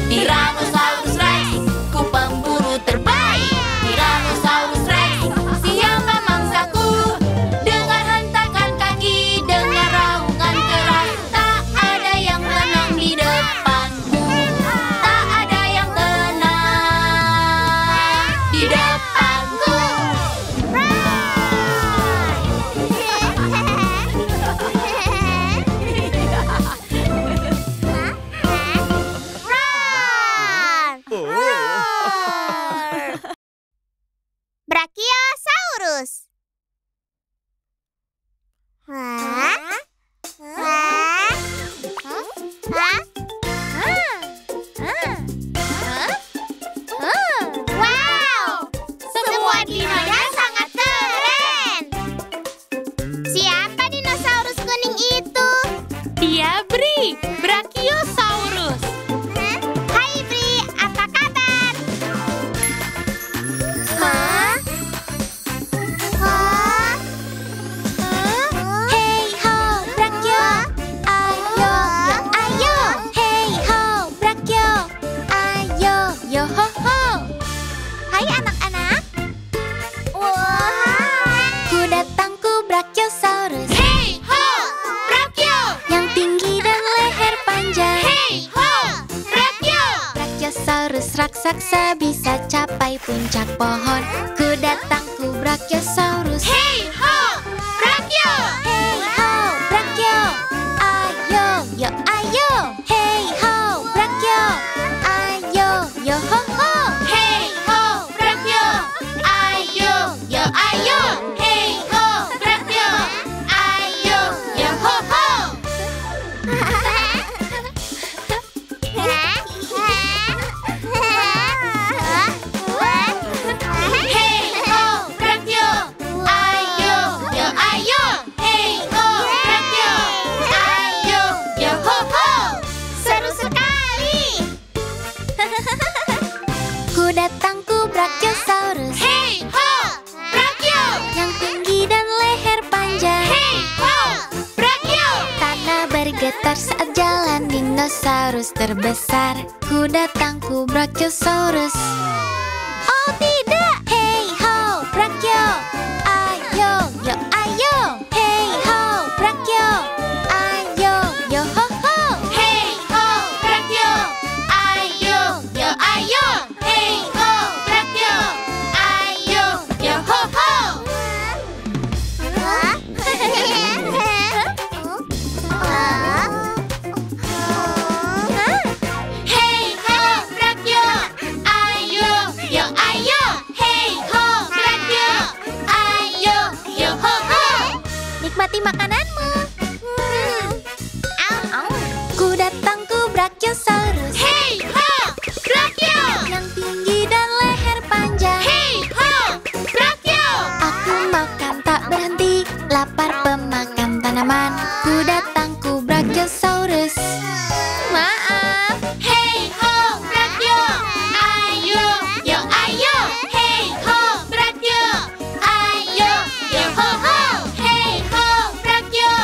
Tyrannosaurus Rex, ku pemburu terbaik. Tyrannosaurus Rex, siapa mangsaku? Dengar hentakan kaki, dengar raungan keras, tak ada yang tenang di depanku. Tak ada yang tenang di depanku. Brachiosaurus. Hah? Hah? Hah? Hah? Wow! Semua dinonya sangat keren. Siapa dinosaurus kuning itu? dia Bri, Brachiosaurus. Hai Bri, apa kabar? Hah? Hah? Hey ho, Brachio, ayo, yo, ayo. Hey ho, Brachio, ayo, yo ho ho. Hai anak-anak. Wah. Ku datang ku Brachiosaurus, Hey ho, Brachio. yang tinggi dan leher panjang. Hey ho, Brachio. Brachiosaurus raksasa bisa capai puncak pohon. Ku datang ku Brachiosaurus. Hey ho, Brachio. Hey ho, Brachio, ayo, yo, ayo. Hey ho, Brachio, ayo, yo ho ho. Hey ho, Brachio. Ayo, yo ayo. Hey ho, Brachio. Ayo, yo ho ho. Hey ho, Brachio. Ayo, yo ayo. Hey ho, Brachio. Ayo, yo ho ho. Seru sekali. Ku datang ku Brachiosaurus, Hey ho, Brachio. yang tinggi dan leher panjang. Hey ho, Brachio. Tanah bergetar saat jalan dinosaurus terbesar. Ku datang ku Brachiosaurus. Oh tidak! Hey ho, Brachio, ayo, yo ayo. Hey ho, Brachio. Brachiosaurus. Hey ho, Brachio. Yang tinggi dan leher panjang. Hey ho, Brachio. Aku makan tak berhenti, lapar pemakan tanaman. Ku datang ku Brachiosaurus. Maaf. Hey ho, Brachio. Ayo, yo ayo. Hey ho, Brachio. Ayo, yo ho ho. Hey ho, Brachio.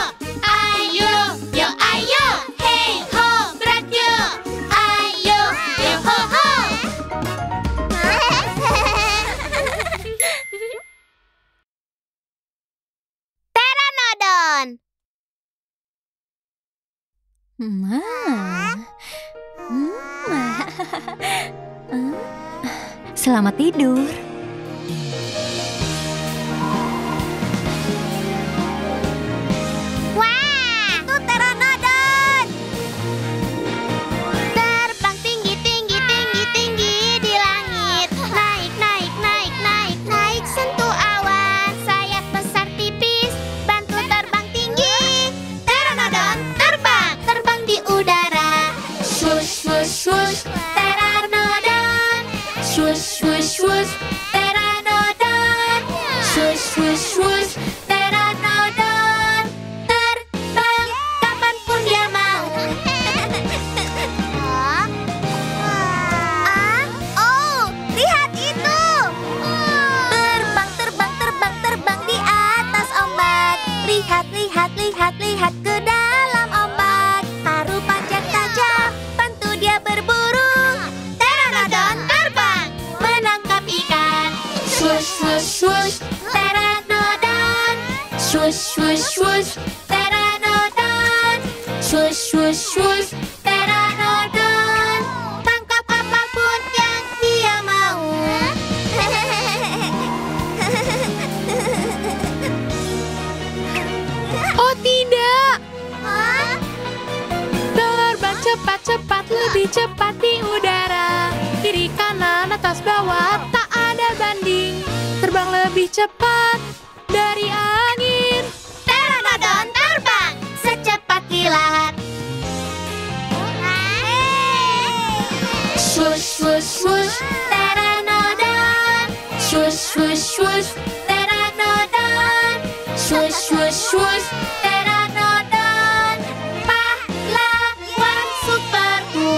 Ayo, yo ayo. Hey ho, Brachio. Ayo, yo ho ho. Pteranodon. Selamat tidur. Wah, itu pteranodon. Terbang tinggi, tinggi, tinggi, tinggi di langit. Naik, naik, naik, naik, naik, sentuh awan. Sayap besar tipis, bantu terbang tinggi. Pteranodon terbang, terbang di udara. Swoosh, swoosh, swoosh, pteranodon. Swoosh, swoosh, swoosh, pteranodon. Swoosh, swoosh, swoosh, pteranodon. Terbang kapanpun dia mau. Oh, lihat itu. Terbang, terbang, terbang, terbang di atas ombak. Lihat, lihat, lihat, lihat ke dalam ombak. Paruh panjang tajam, bantu dia berburu. Pteranodon terbang. Menangkap ikan. Swoosh, swoosh, swoosh, pteranodon. Swoosh, swoosh, swoosh, pteranodon. Swoosh, swoosh, swoosh, pteranodon. Tangkap apapun yang dia mau. Oh tidak, terbang cepat-cepat, lebih cepat di udara. Kiri kanan atas bawah tak ada banding. Terbang lebih cepat dari angin. Pteranodon terbang secepat kilat. Swoosh, swoosh, swoosh, pteranodon. Swoosh, swoosh, swoosh, pteranodon. Swoosh, swoosh, swoosh, pteranodon. Pahlawan superku.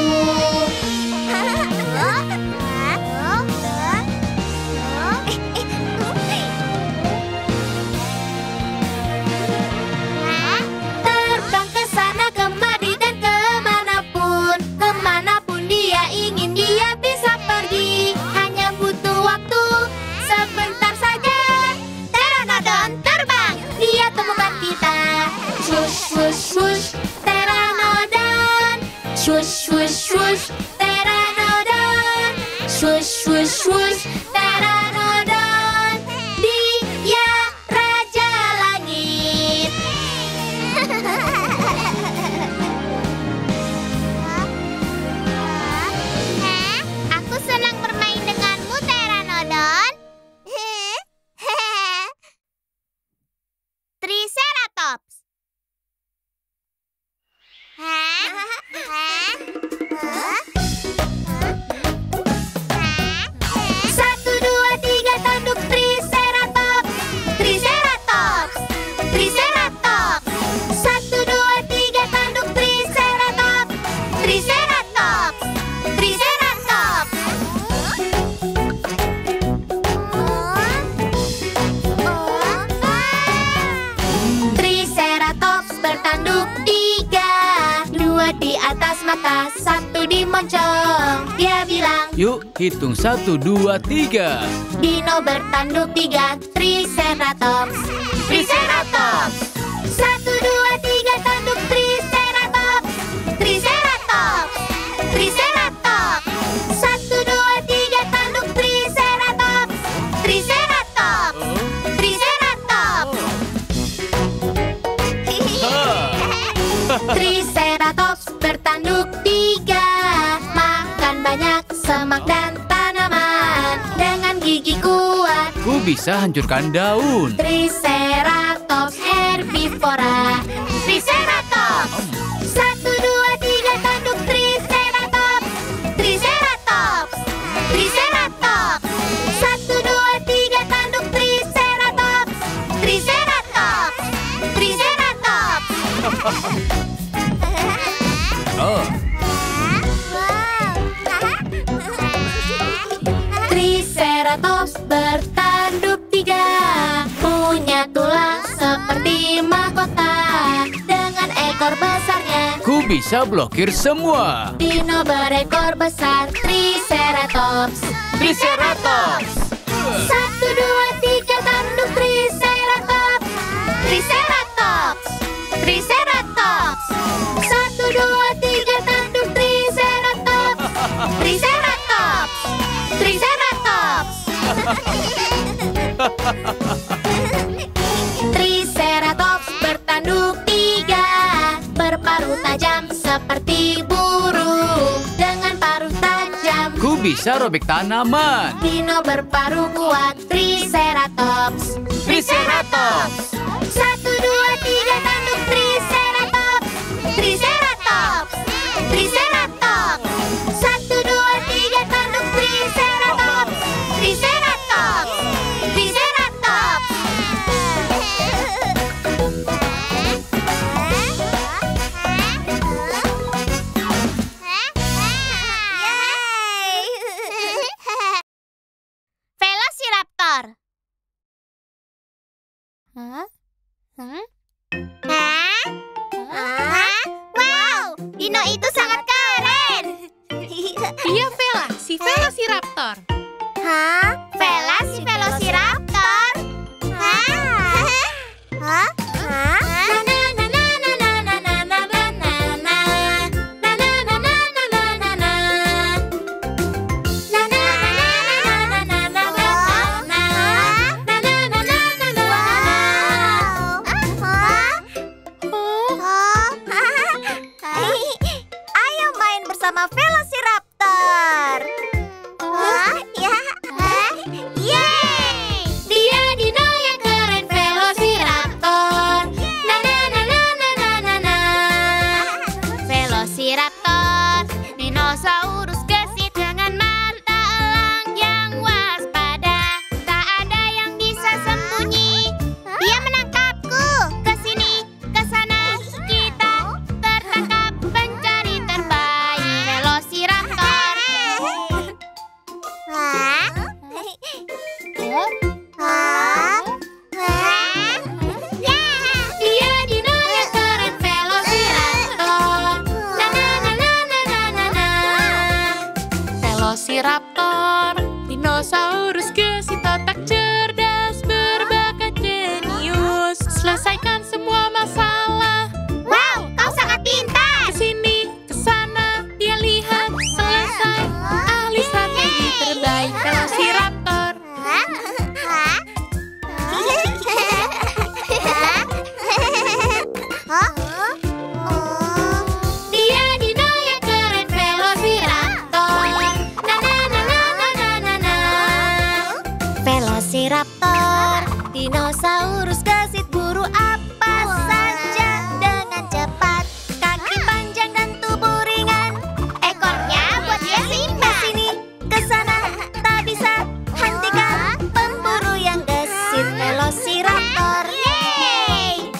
Terbang ke sana kemari dan kemanapun. Kemanapun dia ingin dia bisa pergi. Hanya butuh waktu sebentar saja. Pteranodon terbang. Dia temukan kita. Swoosh, swoosh, swoosh, pteranodon. Swoosh, swoosh, swoosh, pteranodon. Swoosh, swoosh, swoosh, pteranodon. Dia raja langit. Aku senang bermain denganmu, Pteranodon. Triceratops. Satu, dua, tiga, tanduk Triceratops. Triceratops. Triceratops. Satu, dua, tiga, tanduk Triceratops. Triceratops. Triceratops. Triceratops bertanduk tiga. Dua di atas mata, satu di moncong. Dia bilang, Yuk, hitung 1, 2, 3. Dino bertanduk tiga, Triceratops. Triceratops. Satu, dua, tiga, tanduk Triceratops. Triceratops. Triceratops. Satu, dua, tiga, tanduk Triceratops. Triceratops. Triceratops. Triceratops bertanduk tiga. Makan banyak semak dan tanaman. Dengan gigi kuat, Ku bisa hancurkan daun. Triceratops herbivora. Triceratops. Satu, dua, tiga, tanduk Triceratops. bisa blokir semua. Dino berekor besar, Triceratops. Triceratops. 1, 2, 3 tanduk Triceratops. Triceratops. Triceratops. 1, 2, 3 tanduk Triceratops. Triceratops. Triceratops. Triceratops bertanduk 3, berparuh tajam seperti burung. Dengan paruh tajam Ku bisa robek tanaman. Dino berparuh kuat, Triceratops. Triceratops. 1, 2, 3 tanduk Triceratops. Triceratops. Triceratops. 1, 2, 3 tanduk Triceratops. Triceratops. Triceratops. Velociraptor. Hah? Wow, dino itu sangat keren. Iya, Vela, si Velociraptor. Hah? Vela si Velociraptor? Hah? Hah? Ayo main bersama Velociraptor. Yeay! Dia dino yang keren, Velociraptor. Na na na na na na na na. Velociraptor, dinosaurus gesit dengan mata elang yang waspada. Tak ada yang bisa sembunyi. Dia menangkapku. Ke sini, ke sana, kita tertangkap pencari terbaik. Velociraptor. Dia dino yang keren, Velociraptor. Na na na na na na na na. Velociraptor, dinosaurus gesit otak cerdas, berbakat jenius. Selesaikan semua masalah. Wow, kau sangat pintar. Kesini, kesana, dia lihat selesai. Ahli strategi terbaik, Velociraptor. Dia dino yang keren, Velociraptor. Na na na na na na na na. Velociraptor, dinosaurus gesit buru apa saja dengan cepat. Kaki panjang dan tubuh ringan. Ekornya buat dia singgah. Kesini, kesana, tak bisa hentikan pemburu yang gesit. Velociraptor, yeay!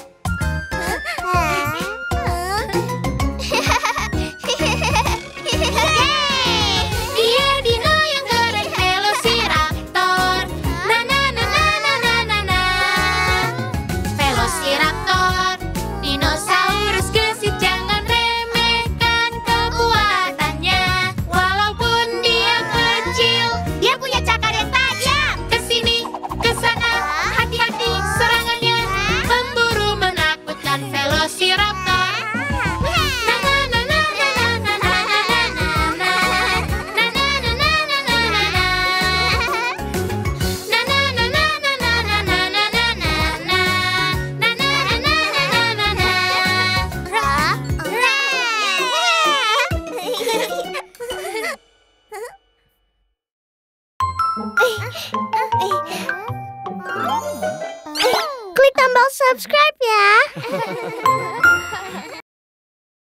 Dia dino yang keren, Velociraptor. Na na na na na na na na. Velociraptor, dinosaurus gesit, jangan remehkan kekuatannya. Walaupun dia kecil, Dia punya cakar yang tajam. kesini, kesana, hati-hati serangannya. Pemburu menakutkan, Velociraptor. Na na na na na na na na na na na. Na na na na na na na na. Na na na na na na na na na na na. Na na na na na na na na. Klik tombol subscribe ya.